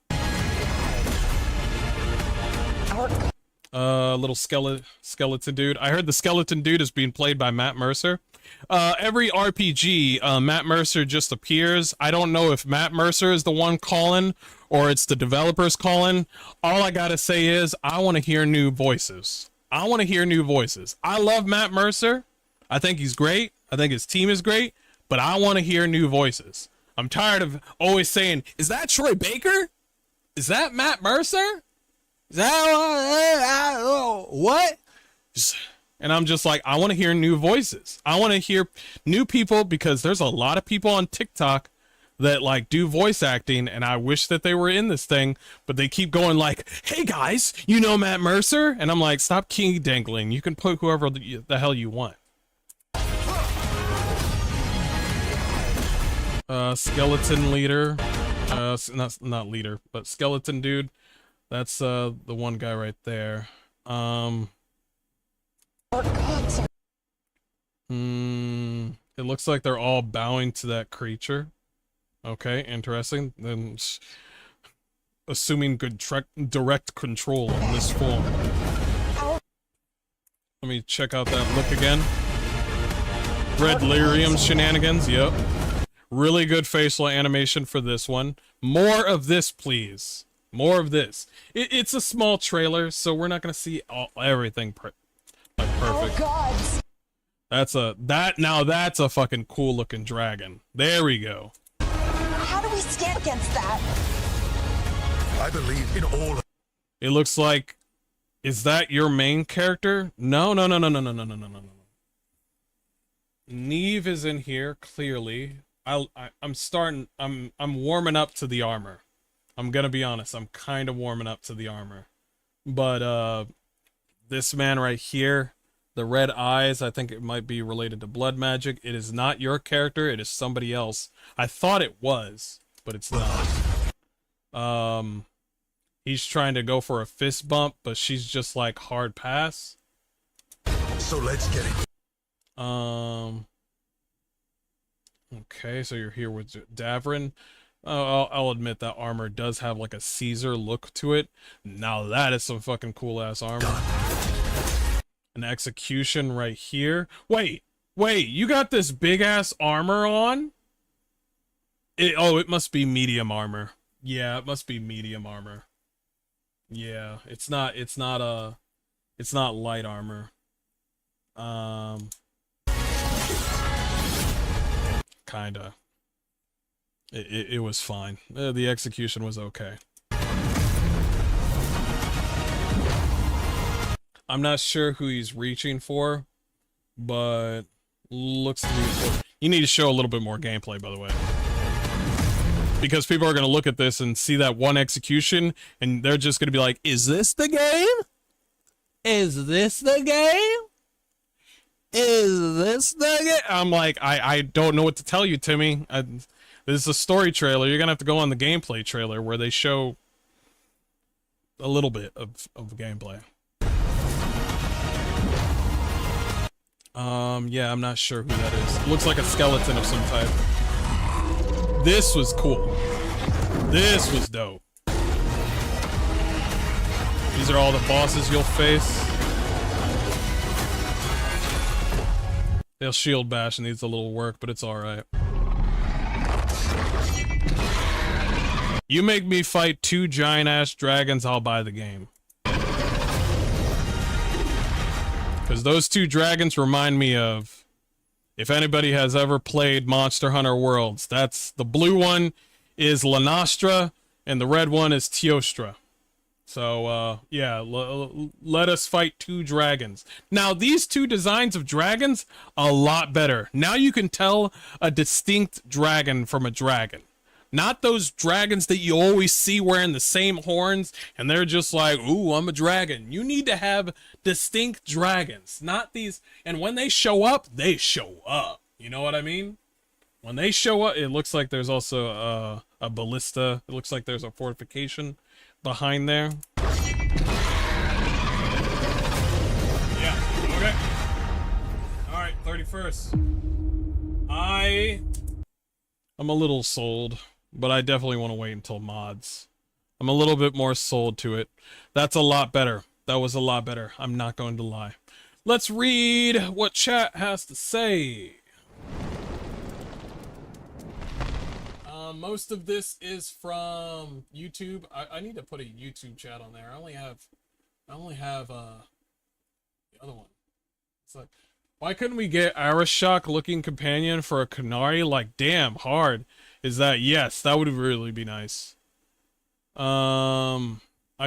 Little skeleton dude. I heard the skeleton dude is being played by Matt Mercer. Every RPG, Matt Mercer just appears. I don't know if Matt Mercer is the one calling or it's the developers calling. All I gotta say is I want to hear new voices. I want to hear new voices. I love Matt Mercer. I think he's great. I think his team is great, but I want to hear new voices. I'm tired of always saying, is that Troy Baker? Is that Matt Mercer? Is that what? And I'm just like, I want to hear new voices. I want to hear new people because there's a lot of people on TikTok that like do voice acting, and I wish that they were in this thing, but they keep going like, hey guys, you know Matt Mercer? And I'm like, stop key dangling. You can put whoever the hell you want. Skeleton leader. Not leader, but skeleton dude. That's the one guy right there. It looks like they're all bowing to that creature. Okay, interesting. Then assuming good direct control in this form. Let me check out that look again. Red lyrium shenanigans, yep. Really good facial animation for this one. More of this, please. More of this. It's a small trailer, so we're not gonna see everything perfect. That's a fucking cool looking dragon. There we go. How do we stand against that? I believe in all. It looks like, is that your main character? No. Neve is in here clearly. I'm warming up to the armor. I'm gonna be honest, I'm kind of warming up to the armor. But this man right here, the red eyes, I think it might be related to blood magic. It is not your character, it is somebody else. I thought it was, but it's not. He's trying to go for a fist bump, but she's just like hard pass. So let's get it. Okay, so you're here with Davrin. I'll admit that armor does have like a Caesar look to it. Now that is some fucking cool ass armor. An execution right here. Wait, you got this big ass armor on? It must be medium armor. Yeah, it must be medium armor. Yeah, it's not light armor. Kinda. It was fine. The execution was okay. I'm not sure who he's reaching for, but looks to be... You need to show a little bit more gameplay, by the way. Because people are going to look at this and see that one execution, and they're just going to be like, is this the game? Is this the game? Is this the game? I'm like, I don't know what to tell you, Timmy. This is a story trailer. You're going to have to go on the gameplay trailer where they show a little bit of gameplay. Yeah, I'm not sure who that is. It looks like a skeleton of some type. This was cool. This was dope. These are all the bosses you'll face. They'll shield bash and needs a little work, but it's alright. You make me fight 2 giant-ass dragons, I'll buy the game. Because those 2 dragons remind me of, if anybody has ever played Monster Hunter Worlds, that's the blue one is Lanastra, and the red one is Teostra. So, yeah, let us fight 2 dragons. Now, these 2 designs of dragons, a lot better. Now you can tell a distinct dragon from a dragon. Not those dragons that you always see wearing the same horns, and they're just like, ooh, I'm a dragon. You need to have distinct dragons, not these. And when they show up, they show up. You know what I mean? When they show up, it looks like there's also a ballista. It looks like there's a fortification behind there. Yeah, okay. Alright, 31st. I'm a little sold, but I definitely want to wait until mods. I'm a little bit more sold to it. That's a lot better. That was a lot better. I'm not going to lie. Let's read what chat has to say. Most of this is from YouTube. I need to put a YouTube chat on there. I only have the other one. It's like, why couldn't we get Arashok looking companion for a Canary? Like, damn, hard is that? Yes, that would really be nice. I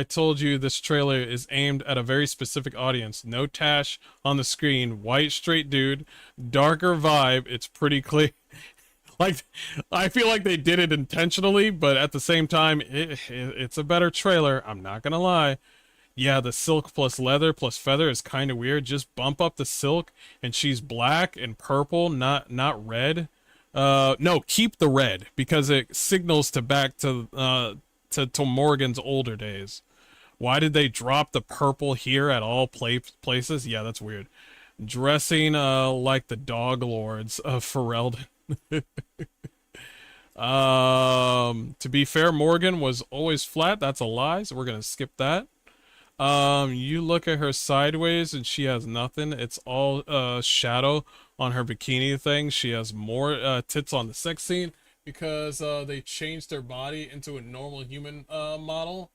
told you this trailer is aimed at a very specific audience. No Tash on the screen, white straight dude, darker vibe. It's pretty clear. Like, I feel like they did it intentionally, but at the same time, it's a better trailer. I'm not gonna lie. Yeah, the silk plus leather plus feather is kind of weird. Just bump up the silk, and she's black and purple, not red. No, keep the red because it signals to back to Morgan's older days. Why did they drop the purple here at all places? Yeah, that's weird. Dressing like the dog lords of Ferelden. To be fair, Morgan was always flat. That's a lie, so we're gonna skip that. You look at her sideways and she has nothing. It's all shadow on her bikini thing. She has more tits on the sex scene because they changed her body into a normal human model.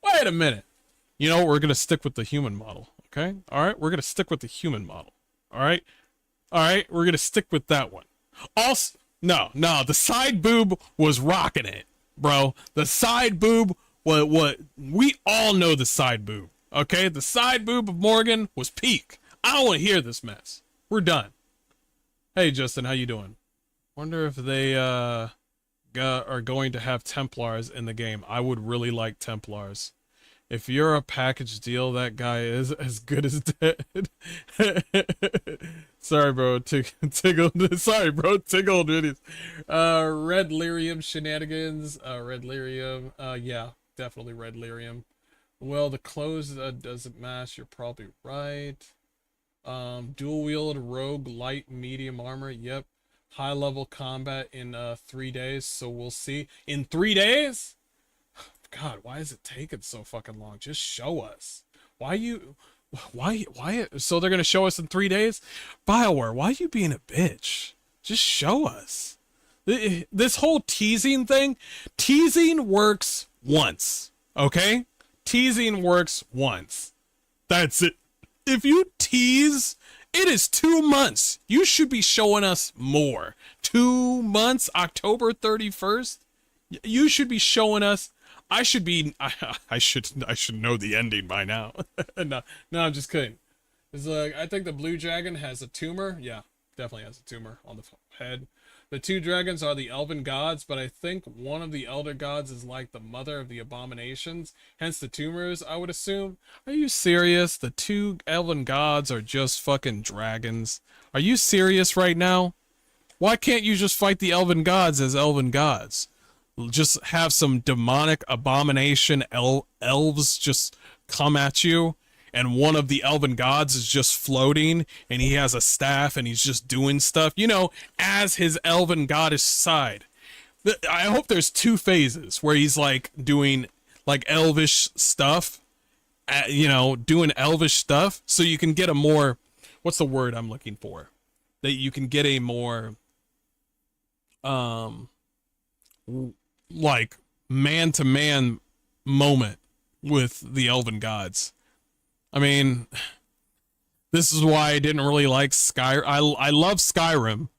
Wait a minute. You know, we're gonna stick with the human model, okay? Alright, we're gonna stick with the human model. Alright, we're gonna stick with that one. Also, no, the side boob was rocking it, bro. The side boob, what we all know the side boob, okay? The side boob of Morgan was peak. I don't want to hear this mess. We're done. Hey, Justin, how you doing? Wonder if they are going to have Templars in the game. I would really like Templars. If you're a package deal, that guy is as good as dead. Sorry, bro. Tiggled. Sorry, bro. Tiggled videos. Red Lyrium shenanigans. Red Lyrium. Yeah, definitely Red Lyrium. Well, the clothes doesn't match. You're probably right. Dual wield rogue light medium armor. Yep. High level combat in 3 days. So we'll see. In 3 days? God, why is it taking so fucking long? Just show us. Why? So they're gonna show us in 3 days? BioWare, why are you being a bitch? Just show us. This whole teasing thing, teasing works once, okay? Teasing works once. That's it. If you tease, it is 2 months. You should be showing us more. 2 months, October 31st. You should be showing us. I should know the ending by now. No, I'm just kidding. It's like, I think the blue dragon has a tumor. Yeah, definitely has a tumor on the head. The 2 dragons are the elven gods, but I think one of the elder gods is like the mother of the abominations, hence the tumors, I would assume. Are you serious? The 2 elven gods are just fucking dragons. Are you serious right now? Why can't you just fight the elven gods as elven gods? Just have some demonic abomination elves just come at you, and one of the elven gods is just floating, and he has a staff, and he's just doing stuff, you know, as his elven goddess side. I hope there's 2 phases where he's like doing like elvish stuff, you know, doing elvish stuff, so you can get a more, what's the word I'm looking for? That you can get a more, like man-to-man moment with the elven gods. I mean, this is why I didn't really like Skyrim. I love Skyrim,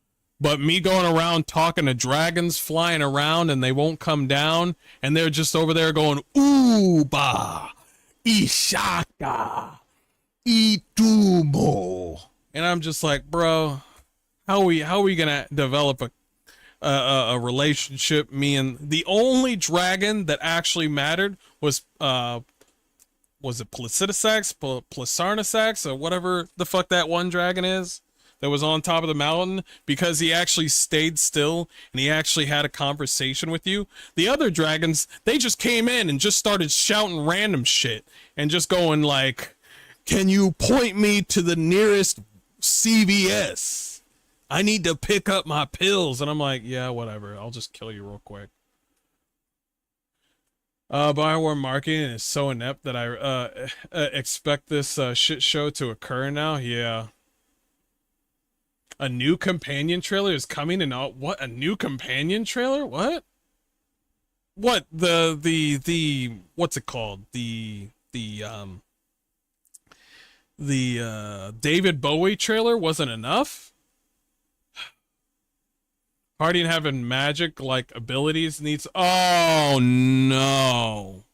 but me going around talking to dragons flying around and they won't come down, and they're just over there going, Uba, Ishaka, Itumo. And I'm just like, bro, how are we gonna develop a relationship? Me and the only dragon that actually mattered was it Placidusax, Plasarnasax, or whatever the fuck that one dragon is that was on top of the mountain, because he actually stayed still and he actually had a conversation with you. The other dragons, they just came in and just started shouting random shit and just going like, can you point me to the nearest CVS? I need to pick up my pills. And I'm like, yeah, whatever. I'll just kill you real quick. Bioware marketing is so inept that I expect this shit show to occur now. Yeah. A new companion trailer is coming, and all, what? A new companion trailer? What? What? The what's it called? The David Bowie trailer wasn't enough? Harding having magic like abilities needs. Oh no.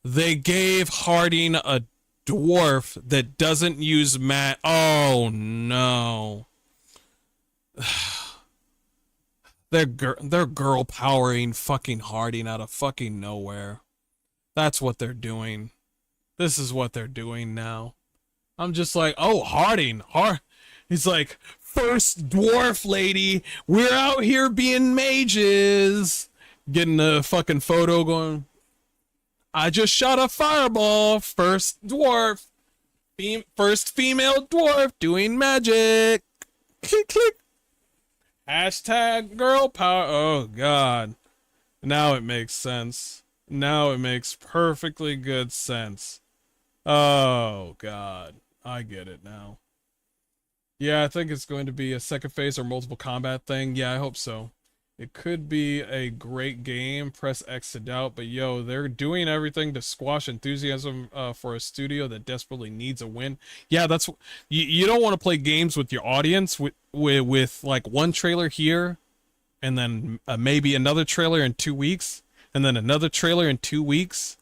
They gave Harding a dwarf that doesn't use Oh no. They're girl powering fucking Harding out of fucking nowhere. That's what they're doing. This is what they're doing now. I'm just like, oh, Harding. He's like, first dwarf lady, we're out here being mages. Getting a fucking photo going, I just shot a fireball. First dwarf. First female dwarf doing magic. Click, click. Hashtag girl power. Oh, God. Now it makes sense. Now it makes perfectly good sense. Oh, God. I get it now. Yeah, I think it's going to be a second phase or multiple combat thing. Yeah, I hope so. It could be a great game. Press X to doubt, but yo, they're doing everything to squash enthusiasm for a studio that desperately needs a win. Yeah, that's you don't want to play games with your audience with like one trailer here, and then maybe another trailer in 2 weeks, and then another trailer in 2 weeks,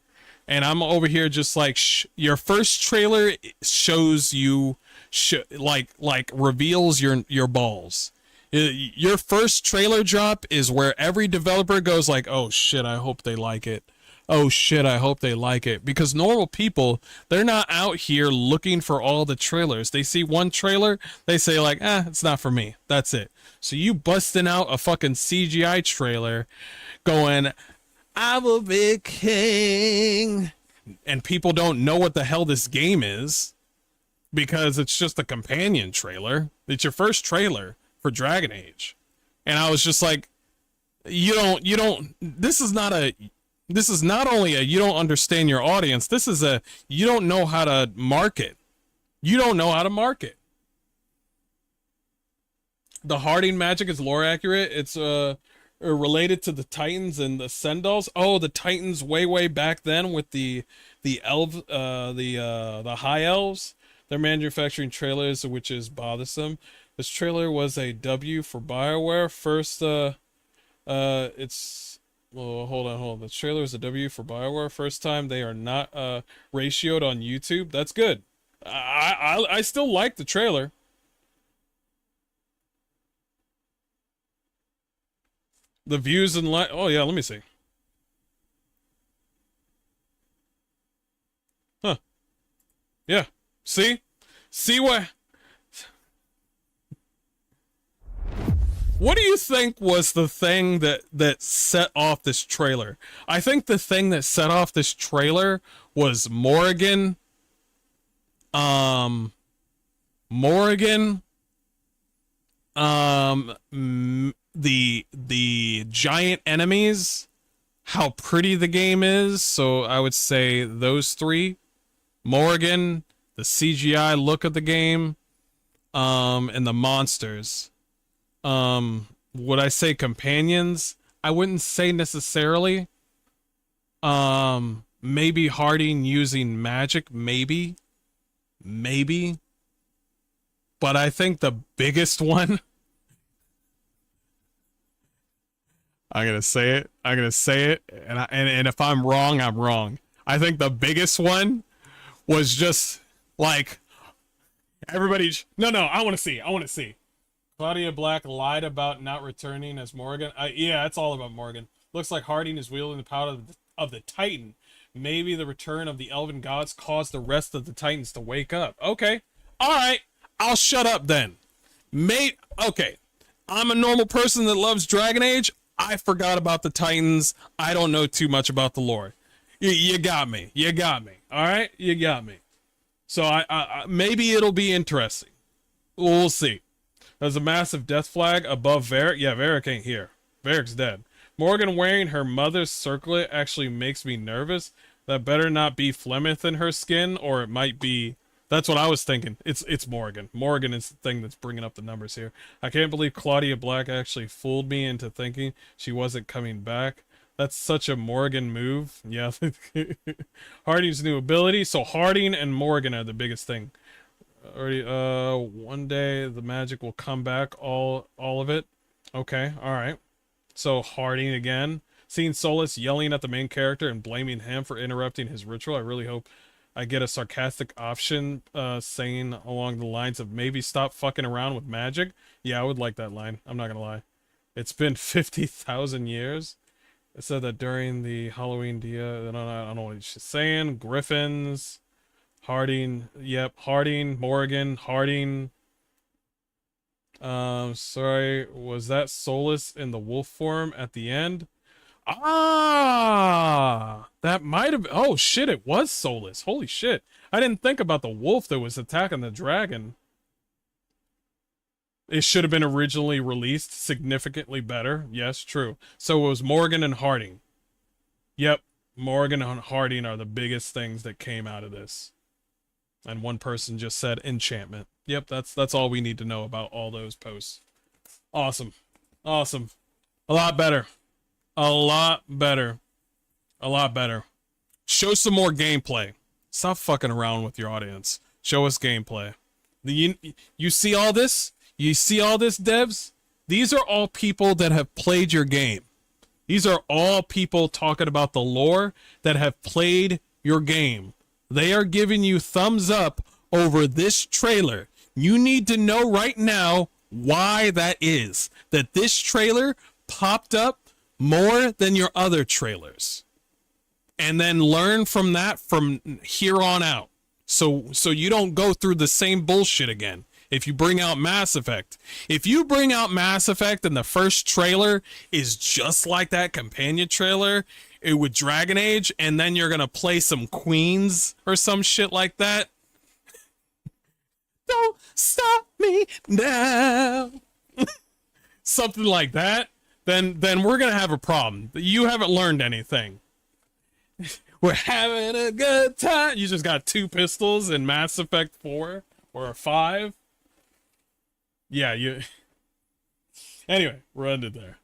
and I'm over here just like your first trailer shows you like reveals your balls. Your first trailer drop is where every developer goes like, oh shit, I hope they like it. Oh shit, I hope they like it. Because normal people, they're not out here looking for all the trailers. They see one trailer, they say like, it's not for me. That's it. So you busting out a fucking CGI trailer going, I'm a big king. And people don't know what the hell this game is because it's just a companion trailer. It's your first trailer for Dragon Age. And I was just like, this is not only a you don't understand your audience, this is a you don't know how to market. You don't know how to market. The Harding magic is lore accurate. It's related to the Titans and the Sendals. Oh, the Titans way back then with the high elves. They're manufacturing trailers, which is bothersome. This trailer was a W for BioWare. First, it's... Well, hold on. The trailer is a W for BioWare. First time they are not ratioed on YouTube. That's good. I still like the trailer. The views and oh yeah, let me see. Huh. Yeah. See what... What do you think was the thing that set off this trailer? I think the thing that set off this trailer was Morrigan. The giant enemies, how pretty the game is. So I would say those three. Morrigan, the CGI look of the game, and the monsters. Would I say companions? I wouldn't say necessarily. Maybe Harding using magic, maybe. But I think the biggest one, I'm gonna say it, and if I'm wrong, I'm wrong. I think the biggest one was just like everybody. No, I want to see. Claudia Black lied about not returning as Morgan. Yeah, it's all about Morgan. Looks like Harding is wielding the power of the Titan. Maybe the return of the elven gods caused the rest of the Titans to wake up. Okay. All right. I'll shut up then. Okay. I'm a normal person that loves Dragon Age. I forgot about the Titans. I don't know too much about the lore. You got me. All right? You got me. So I maybe it'll be interesting. We'll see. There's a massive death flag above Varric. Yeah, Varric ain't here. Varric's dead. Morgan wearing her mother's circlet actually makes me nervous. That better not be Flemeth in her skin, or it might be... That's what I was thinking. It's Morgan. Morgan is the thing that's bringing up the numbers here. I can't believe Claudia Black actually fooled me into thinking she wasn't coming back. That's such a Morgan move. Yeah. Harding's new ability. So Harding and Morgan are the biggest thing. Already, one day the magic will come back, all of it. Okay, alright. So Harding again. Seeing Solus yelling at the main character and blaming him for interrupting his ritual. I really hope I get a sarcastic option saying along the lines of maybe stop fucking around with magic. Yeah, I would like that line. I'm not gonna lie. It's been 50,000 years. It said that during the Halloween dia. I don't know what she's saying. Griffins. Harding. Yep. Harding. Morgan. Harding. Sorry. Was that Solus in the wolf form at the end? Ah, that might have. Oh shit! It was Solus. Holy shit! I didn't think about the wolf that was attacking the dragon. It should have been originally released significantly better. Yes, true. So it was Morgan and Harding. Yep, Morgan and Harding are the biggest things that came out of this. And one person just said enchantment. Yep, that's all we need to know about all those posts. Awesome. Awesome. A lot better. A lot better. Show some more gameplay. Stop fucking around with your audience. Show us gameplay. You see all this? You see all this, devs? These are all people that have played your game. These are all people talking about the lore that have played your game. They are giving you thumbs up over this trailer. You need to know right now why that is. That this trailer popped up more than your other trailers. And then learn from that from here on out. So you don't go through the same bullshit again. If you bring out Mass Effect. If you bring out Mass Effect and the first trailer is just like that companion trailer with Dragon Age, and then you're gonna play some Queens or some shit like that. Don't stop me now. Something like that. Then we're gonna have a problem. You haven't learned anything. We're having a good time. You just got 2 pistols in Mass Effect 4 or 5. Yeah, you... Anyway, we're ended there.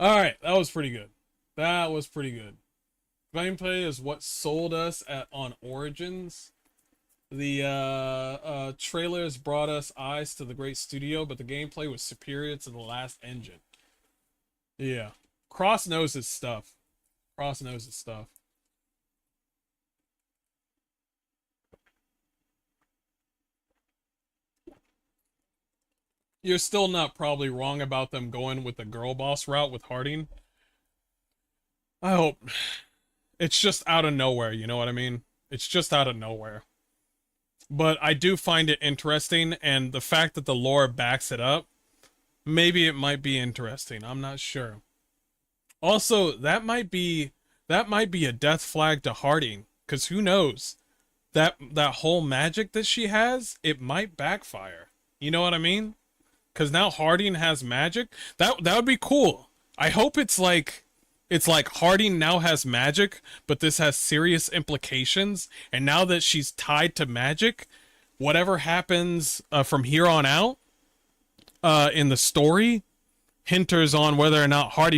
Alright, that was pretty good. Gameplay is what sold us on Origins. The trailers brought us eyes to the great studio, but the gameplay was superior to the last engine. Yeah. Cross knows his stuff. You're still not probably wrong about them going with the girl boss route with Harding. I hope. It's just out of nowhere, you know what I mean? It's just out of nowhere. But I do find it interesting, and the fact that the lore backs it up, maybe it might be interesting. I'm not sure. Also, that might be a death flag to Harding, because who knows? That whole magic that she has, it might backfire. You know what I mean? Because now Harding has magic. That would be cool. I hope it's like Harding now has magic, but this has serious implications. And now that she's tied to magic, whatever happens from here on out in the story hinters on whether or not Harding